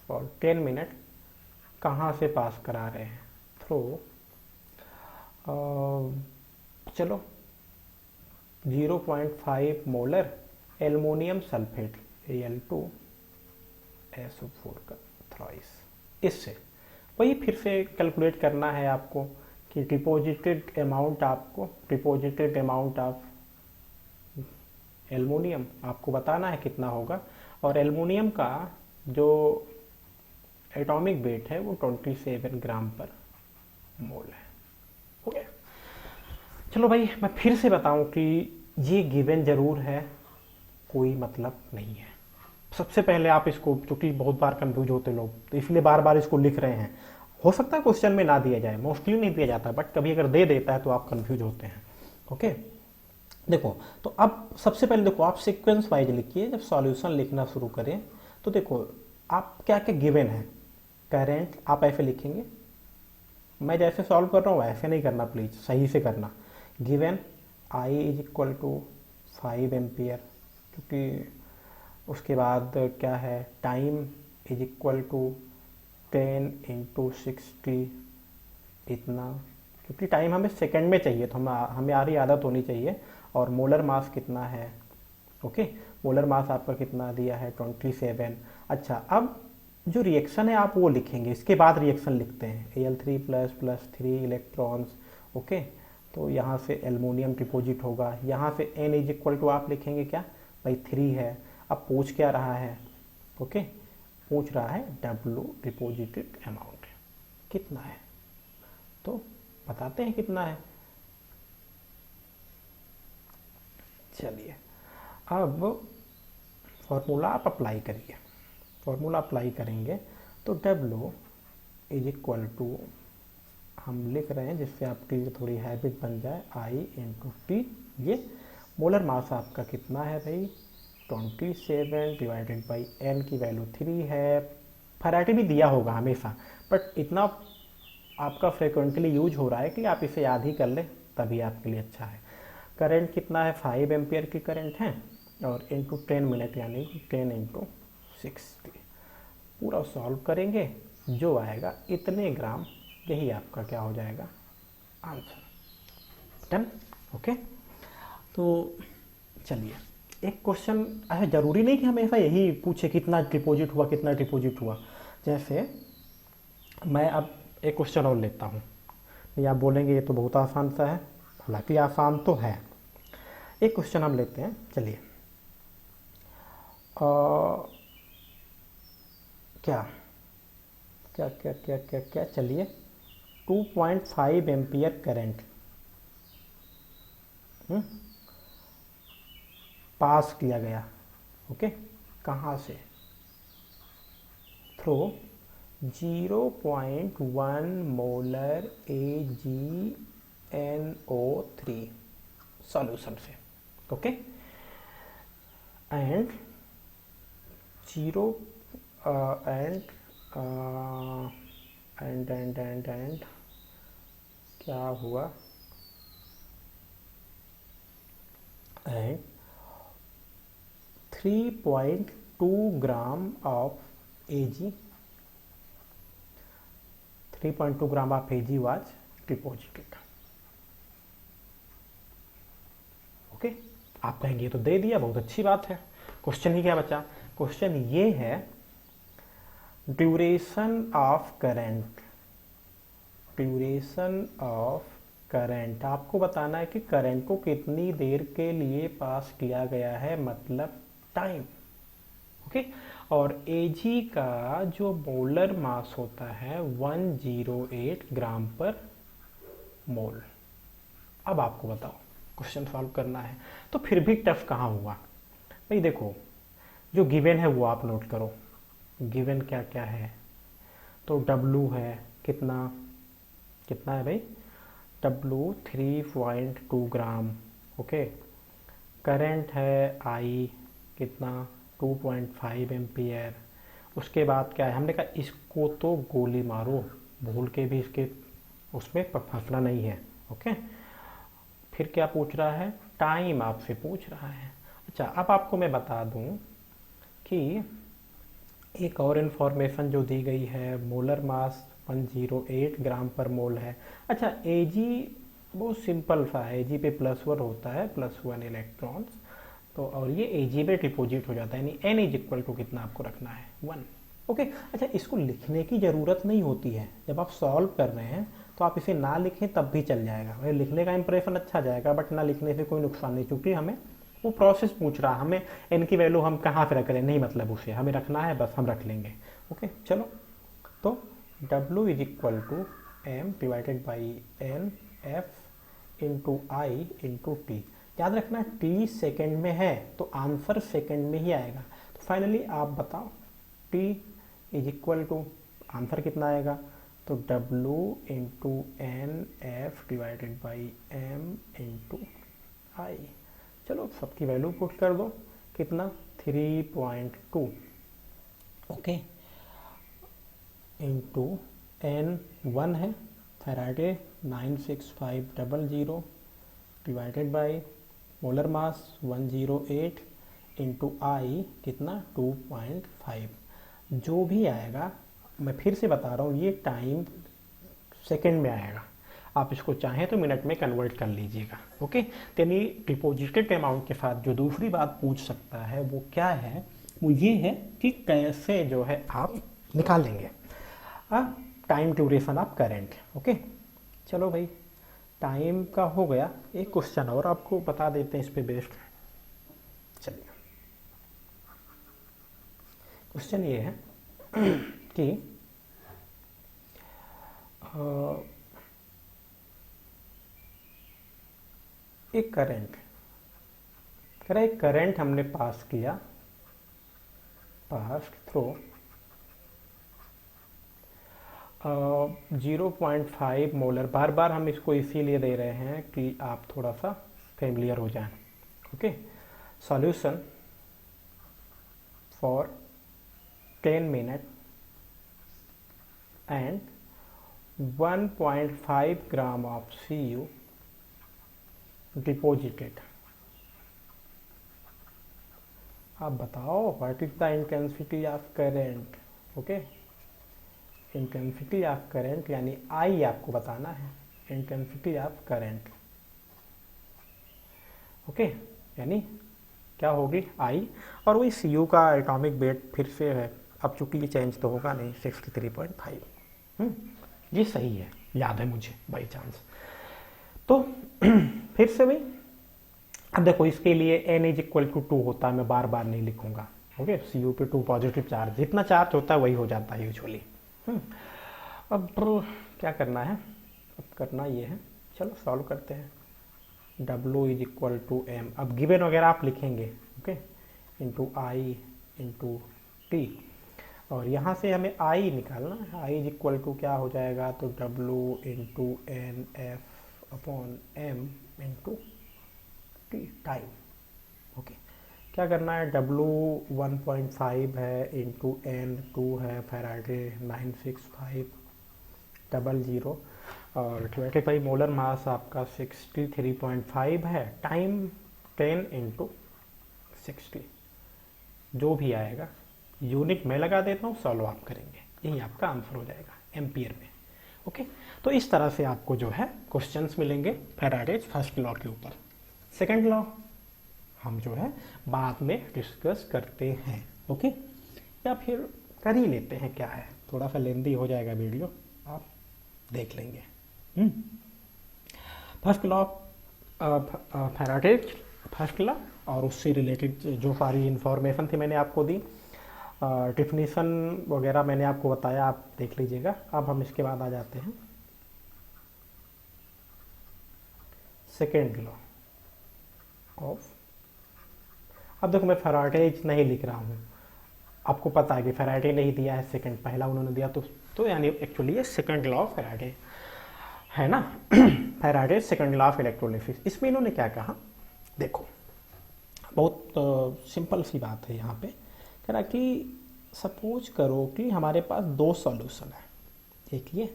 फॉर 10 मिनट कहाँ से पास करा रहे हैं? थ्रू चलो 0.5 मोलर एल्युमिनियम सल्फेट Al2SO4 का थ्राइस। इससे वही फिर से कैलकुलेट करना है आपको कि डिपॉजिटेड अमाउंट ऑफ एल्युमिनियम आपको बताना है कितना होगा, और एल्युमिनियम का जो एटॉमिक वेट है वो 27 ग्राम पर मोल है। ओके, चलो भाई मैं फिर से बताऊं कि ये गिवन जरूर है, कोई मतलब नहीं है। सबसे पहले आप इसको, क्योंकि बहुत बार कंफ्यूज होते लोग, तो इसलिए बार बार इसको लिख रहे हैं। हो सकता है क्वेश्चन में ना दिया जाए, मोस्टली नहीं दिया जाता, बट कभी अगर दे देता है तो आप कंफ्यूज होते हैं। ओके, देखो तो अब सबसे पहले देखो, आप सीक्वेंस वाइज लिखिए। जब सॉल्यूशन लिखना शुरू करें तो देखो आप क्या क्या गिवन है। करंट आप ऐसे लिखेंगे, मैं जैसे सॉल्व कर रहा हूँ ऐसे नहीं करना, प्लीज सही से करना। Given I is equal to 5 ampere, क्योंकि उसके बाद क्या है, time is equal to 10 into 60 इतना, क्योंकि टाइम हमें सेकंड में चाहिए तो हमें आ रही आदत होनी चाहिए। और मोलर मास कितना है, ओके, मोलर मास आपका कितना दिया है 27। अच्छा, अब जो रिएक्शन है आप वो लिखेंगे, इसके बाद रिएक्शन लिखते हैं Al3 plus plus 3 electrons, okay. तो यहाँ से एल्युमिनियम डिपोजिट होगा, यहाँ से N इज इक्वल टू आप लिखेंगे क्या भाई 3 है। अब पूछ क्या रहा है, ओके, पूछ रहा है W डिपोजिटेड अमाउंट कितना है, तो बताते हैं कितना है। चलिए अब फॉर्मूला आप अप्लाई करिए, फॉर्मूला अप्लाई करेंगे तो W इज इक्वल टू हम लिख रहे हैं जिससे आपकी थोड़ी हैबिट बन जाए, I इंटू टी। ये मोलर मास आपका कितना है भाई 27 डिवाइडेड बाई N की वैल्यू 3 है। फैराडी भी दिया होगा हमेशा, बट इतना आपका फ्रिक्वेंटली यूज हो रहा है कि आप इसे याद ही कर लें, तभी आपके लिए अच्छा है। करंट कितना है 5 एम्पियर की करंट है, और इंटू 10 मिनट यानी 10 इंटू 60 पूरा सॉल्व करेंगे, जो आएगा इतने ग्राम, यही आपका क्या हो जाएगा आंसर। Done, okay. तो चलिए एक क्वेश्चन है, जरूरी नहीं कि हमेशा यही पूछे कितना डिपॉजिट हुआ कितना डिपॉजिट हुआ। जैसे मैं अब एक क्वेश्चन और लेता हूँ, ये आप बोलेंगे ये तो बहुत आसान सा है, हालांकि आसान तो है। एक क्वेश्चन हम लेते हैं, चलिए क्या क्या क्या क्या क्या क्या चलिए 2.5 एम्पियर करंट पास किया गया, ओके, कहाँ से, थ्रू 0.1 मोलर AgNO3 सॉल्यूशन से, ओके, एंड 0 एंड क्या हुआ, and 3.2 gram of Ag, 3.2 gram of Ag was deposited, okay. आप कहेंगे तो दे दिया, बहुत अच्छी बात है, क्वेश्चन ही क्या बचा। क्वेश्चन ये है duration of current, duration of current आपको बताना है कि करंट को कितनी देर के लिए पास किया गया है, मतलब टाइम, ओके। और Ag का जो मोलर मास होता है 108 ग्राम पर मोल। अब आपको बताओ क्वेश्चन सॉल्व करना है, तो फिर भी टफ कहाँ हुआ भाई। देखो जो गिवन है वो आप नोट करो, गिवन क्या क्या है, तो W है कितना, कितना है भाई W 3.2 ग्राम, ओके। करंट है I कितना 2.5 एम्पियर। उसके बाद क्या है, हमने कहा इसको तो गोली मारो, भूल के भी इसके उसमें फंसना नहीं है, ओके। फिर क्या पूछ रहा है, टाइम आपसे पूछ रहा है। अच्छा, अब आपको मैं बता दूं कि एक और इन्फॉर्मेशन जो दी गई है, मोलर मास 108 ग्राम पर मोल है। अच्छा, Ag बहुत सिंपल सा है, Ag पे +1 होता है, +1 इलेक्ट्रॉन्स, तो और ये Ag पे डिपोजिट हो जाता है, यानी N इज इक्वल टू कितना आपको रखना है 1, ओके। अच्छा, इसको लिखने की ज़रूरत नहीं होती है, जब आप सॉल्व कर रहे हैं तो आप इसे ना लिखें तब भी चल जाएगा, भाई लिखने का इंप्रेशन अच्छा जाएगा, बट ना लिखने से कोई नुकसान नहीं, क्योंकि हमें वो प्रोसेस पूछ रहा है, हमें N की वैल्यू हम कहाँ पे रख रहे हैं, नहीं मतलब उसे हमें रखना है, बस हम रख लेंगे, ओके। चलो, तो W is equal to M divided by N F into I into T. याद रखना T सेकेंड में है तो आंसर सेकेंड में ही आएगा। तो फाइनली आप बताओ T is equal to answer कितना आएगा, तो W into N F divided by M into I. चलो सबकी वैल्यू पुट कर दो, कितना 3.2, ओके, इंटू N 1 है, Faraday 96500 divided by molar mass 108 into I कितना 2.5, जो भी आएगा, मैं फिर से बता रहा हूँ, ये टाइम सेकेंड में आएगा, आप इसको चाहें तो मिनट में कन्वर्ट कर लीजिएगा। ओके, तो यानी डिपॉजिटेड अमाउंट के साथ जो दूसरी बात पूछ सकता है वो क्या है, वो ये है कि कैसे जो है आप निकालेंगे time duration of current. Okay, चलो भाई, टाइम का हो गया। एक क्वेश्चन और आपको बता देते हैं इस पे बेस्ड। चलिए, क्वेश्चन ये है कि एक करंट कह रहा है, करंट हमने पास किया, पास थ्रू 0.5 मोलर। बार बार हम इसको इसीलिए दे रहे हैं कि आप थोड़ा सा फेमिलियर हो जाएं। Okay, solution for 10 minute and 1.5 gram of CU deposited. आप बताओ what is the intensity of current. Okay, intensity of current यानी आई आपको बताना है, इंटेंसिटी ऑफ करंट। ओके, यानी क्या होगी आई, और वही CU का एटॉमिक वेट फिर से है, अब चूंकि ये चेंज तो होगा नहीं, 63.5। ये सही है, याद है मुझे बाई चांस। तो फिर से भाई, अब देखो इसके लिए n इज इक्वल टू 2 होता है, मैं बार बार नहीं लिखूंगा। ओके, CU पे 2 पॉजिटिव चार्ज, जितना चार्ज होता है वही हो जाता है यूजुअली। अब क्या करना है, अब करना ये है, चलो सॉल्व करते हैं। W is equal to M, अब गिवन वगैरह आप लिखेंगे। Okay, into I into T, और यहाँ से हमें I निकालना है। I इज इक्वल टू क्या हो जाएगा, तो W into N F upon M into T, time. Okay, क्या करना है, W 1.5 है इंटू N 2 है, फैराडे 96500 और 25 मोलर मास आपका 63.5 है, टाइम 10 इंटू 60, जो भी आएगा यूनिट में लगा देता हूँ, सॉल्व आप करेंगे, यही आपका आंसर हो जाएगा एम्पियर में। ओके, तो इस तरह से आपको जो है क्वेश्चंस मिलेंगे फैराडेज फर्स्ट लॉ के ऊपर। सेकंड लॉ हम जो है बाद में डिस्कस करते हैं। ओके, या फिर कर ही लेते हैं, क्या है, थोड़ा सा लेंदी हो जाएगा वीडियो, आप देख लेंगे। First law Faraday's first law, और उससे रिलेटेड जो सारी इंफॉर्मेशन थी मैंने आपको दी, डिफिनीशन वगैरह मैंने आपको बताया, आप देख लीजिएगा। अब हम इसके बाद आ जाते हैं सेकेंड लॉ ऑफ। अब देखो मैं फैराडे नहीं लिख रहा हूँ, आपको पता है कि फैराडे नहीं दिया है सेकंड, पहला उन्होंने दिया, तो यानी एक्चुअली ये सेकंड लॉ ऑफ फैराडे है ना। Faraday second law of electrolysis. इसमें इन्होंने क्या कहा, देखो बहुत सिंपल सी बात है यहाँ पे। कह रहा कि सपोज करो कि हमारे पास दो सॉल्यूशन है, एक ये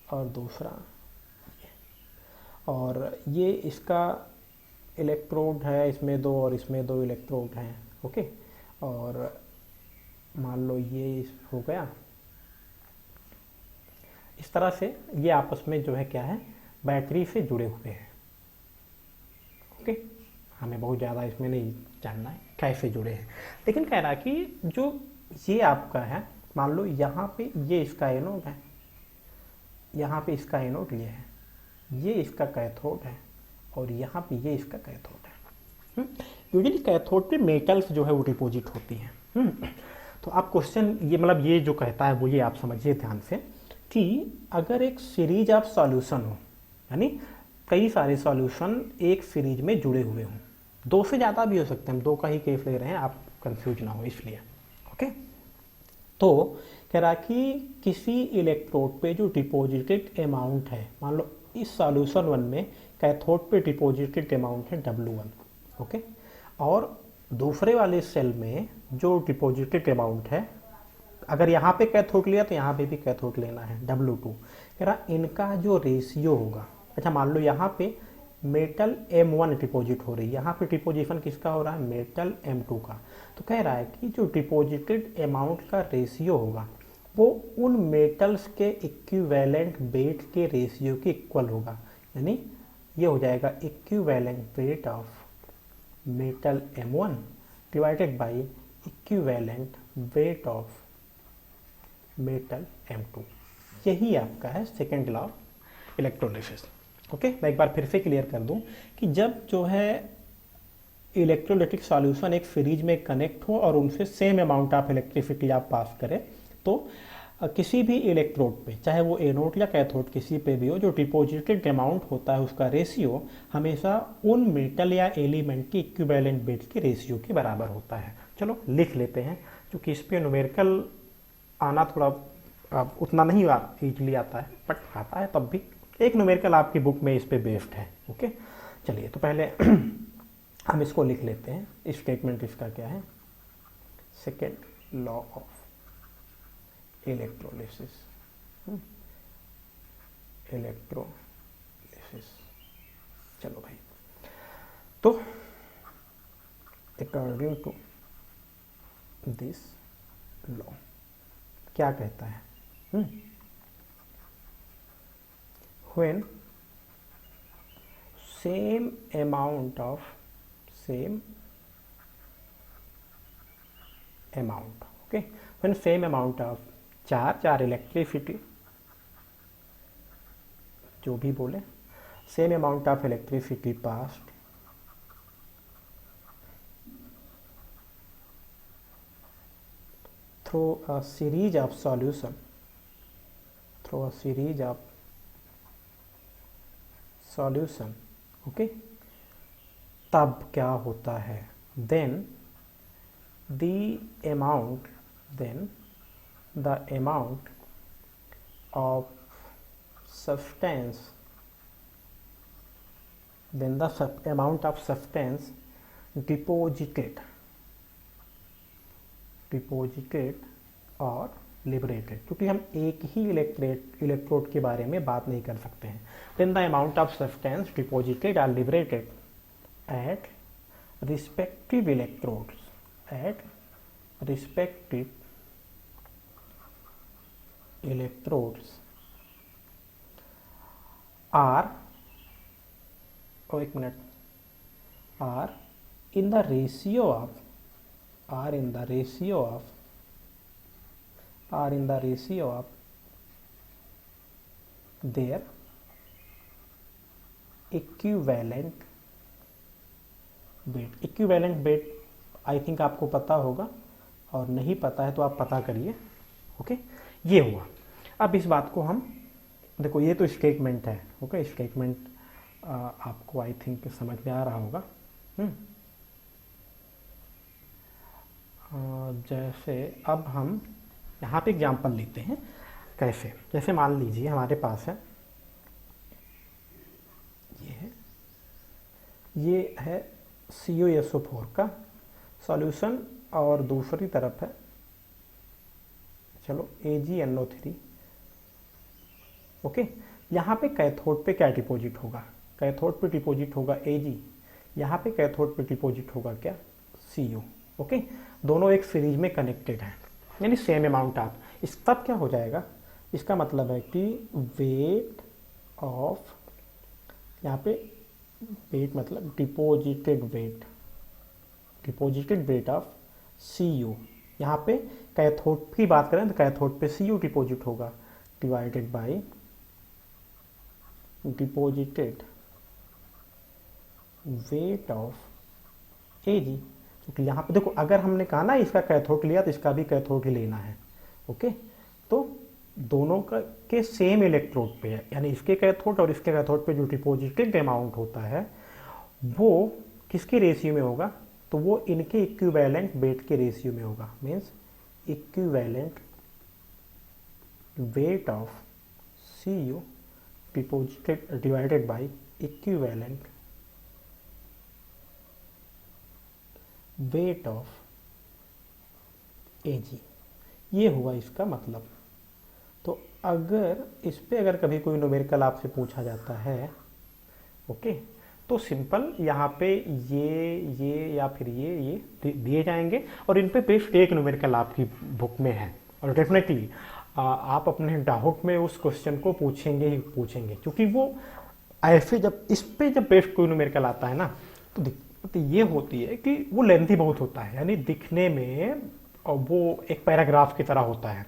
और दूसरा ये, और ये इसका इलेक्ट्रोड है, इसमें दो और इसमें दो इलेक्ट्रोड हैं। ओके, और मान लो ये हो गया, इस तरह से ये आपस में जो है क्या है, बैटरी से जुड़े हुए हैं। ओके, हमें बहुत ज़्यादा इसमें नहीं जानना है कैसे जुड़े हैं, लेकिन कह रहा कि जो ये आपका है, मान लो यहाँ पे ये इसका एनोड है, यहाँ पे इसका एनोड ये है, ये इसका कैथोड है, और यहाँ पे ये इसका कैथोड है। यूजुअली कैथोड पे मेटल्स जो है वो डिपॉजिट होती हैं। तो आप क्वेश्चन ये मतलब ये जो कहता है वो ये आप समझिए ध्यान से कि अगर एक सीरीज ऑफ सॉल्यूशन हो, यानी कई सारे सॉल्यूशन एक सीरीज में जुड़े हुए हों, दो से ज़्यादा भी हो सकते हैं, हम दो का ही केस ले रहे हैं, आप कंफ्यूज ना हो इसलिए। ओके, तो कह रहा कि किसी इलेक्ट्रोड पे जो डिपॉजिटेड अमाउंट है, मान लो इस सॉल्यूशन 1 में कैथोड पे डिपॉजिटेड अमाउंट है W1। ओके, और दूसरे वाले सेल में जो डिपॉजिटेड अमाउंट है, अगर यहाँ पे कैथोड लिया तो यहाँ पे भी कैथोड लेना है W2। कह रहा इनका जो रेशियो होगा, अच्छा मान लो यहाँ पे मेटल M1 डिपॉजिट हो रही है, यहाँ पे डिपोजिशन किसका हो रहा है, मेटल M2 का। तो कह रहा है कि जो डिपॉजिटेड अमाउंट का रेशियो होगा वो उन मेटल्स के इक्विवेलेंट वेट के रेशियो के इक्वल होगा, यानी ये हो जाएगा equivalent weight of metal M1 divided by equivalent weight of metal M2। यही आपका है second law of electrolysis. Okay, मैं एक बार फिर से क्लियर कर दूं कि जब जो है इलेक्ट्रोलिटिक सॉल्यूशन एक सीरीज में कनेक्ट हो और उनसे सेम अमाउंट ऑफ इलेक्ट्रिसिटी आप पास करें, तो किसी भी इलेक्ट्रोड पे, चाहे वो एनोड या कैथोड किसी पे भी हो, जो डिपॉजिटेड अमाउंट होता है उसका रेशियो हमेशा उन मेटल या एलिमेंट की इक्विवेलेंट वेट के रेशियो के बराबर होता है। चलो लिख लेते हैं, क्योंकि इस पे न्यूमेरिकल आना थोड़ा उतना नहीं ईजिली आता है, बट आता है तब भी। एक न्यूमेरिकल आपकी बुक में इस पे बेस्ड है। ओके, चलिए तो पहले हम इसको लिख लेते हैं। स्टेटमेंट इसका क्या है, second law of electrolysis. Electrolysis, चलो भाई, तो अकॉर्डिंग टू दिस लॉ क्या कहता है, when same amount okay, when same amount of charge or electricity, जो भी बोले, same amount of electricity passed through a series of solution, okay, तब क्या होता है, then the amount of substance deposited और लिबरेटेड, क्योंकि हम एक ही इलेक्ट्रोड के बारे में बात नहीं कर सकते हैं। Then the amount of substance deposited or liberated at respective electrodes are in the ratio of their equivalent weight। I think आपको पता होगा, और नहीं पता है तो आप पता करिए। ओके, ये हुआ। अब इस बात को हम देखो, ये तो स्टेटमेंट है। ओके, स्टेटमेंट आपको आई थिंक समझ में आ रहा होगा। जैसे अब हम यहाँ पे एग्जाम्पल लेते हैं। कैसे, जैसे मान लीजिए हमारे पास है ये है CuSO4 का सॉल्यूशन, और दूसरी तरफ है चलो AgNO3। ओके, यहाँ पे कैथोड पे क्या डिपॉजिट होगा, कैथोड पे डिपॉजिट होगा Ag, यहाँ पे कैथोड पे डिपॉजिट होगा क्या, Cu। ओके, दोनों एक सीरीज में कनेक्टेड हैं, यानी सेम अमाउंट ऑफ। इस तब क्या हो जाएगा, इसका मतलब है कि वेट ऑफ, यहाँ पे वेट मतलब डिपॉजिटेड वेट ऑफ Cu। यहाँ पे कैथोड की बात करें तो कैथोड पे Cu डिपॉजिट होगा, divided by deposited weight of Ag। क्योंकि यहाँ पे देखो, अगर हमने कहा ना इसका कैथोड लिया तो इसका भी कैथोड ही लेना है। ओके, तो दोनों का के सेम इलेक्ट्रोड पे है, यानी इसके कैथोड और इसके कैथोड पे जो डिपॉजिटेड अमाउंट होता है वो किसके रेशियो में होगा, तो वो इनके इक्विवेलेंट वेट के रेशियो में होगा। Means equivalent weight of Cu deposited divided by equivalent weight of Ag। ये हुआ इसका मतलब। तो अगर इस पे अगर कभी कोई न्यूमेरिकल आपसे पूछा जाता है, ओके, तो सिंपल यहाँ पे ये या फिर ये दिए जाएंगे और इन पे बेस्ड एक न्यूमेरिकल आपकी बुक में है। और डेफिनेटली आप अपने डाउट में उस क्वेश्चन को पूछेंगे ही पूछेंगे, क्योंकि वो ऐसे जब इस पे जब बेस्ड कोई न्यूमेरिकल आता है ना, तो दिक्कत ये होती है कि वो लेंथी बहुत होता है, यानी दिखने में वो एक पैराग्राफ की तरह होता है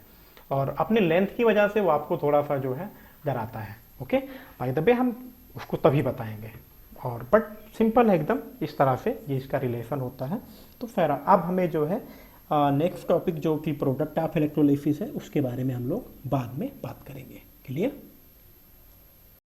और अपने लेंथ की वजह से वो आपको थोड़ा सा जो है डराता है। ओके, बाय द वे हम उसको तभी बताएंगे, और बट सिंपल है एकदम, इस तरह से ये इसका रिलेशन होता है। तो फिर अब हमें जो है नेक्स्ट टॉपिक जो कि प्रोडक्ट ऑफ इलेक्ट्रोलिसिस है उसके बारे में हम लोग बाद में बात करेंगे। क्लियर?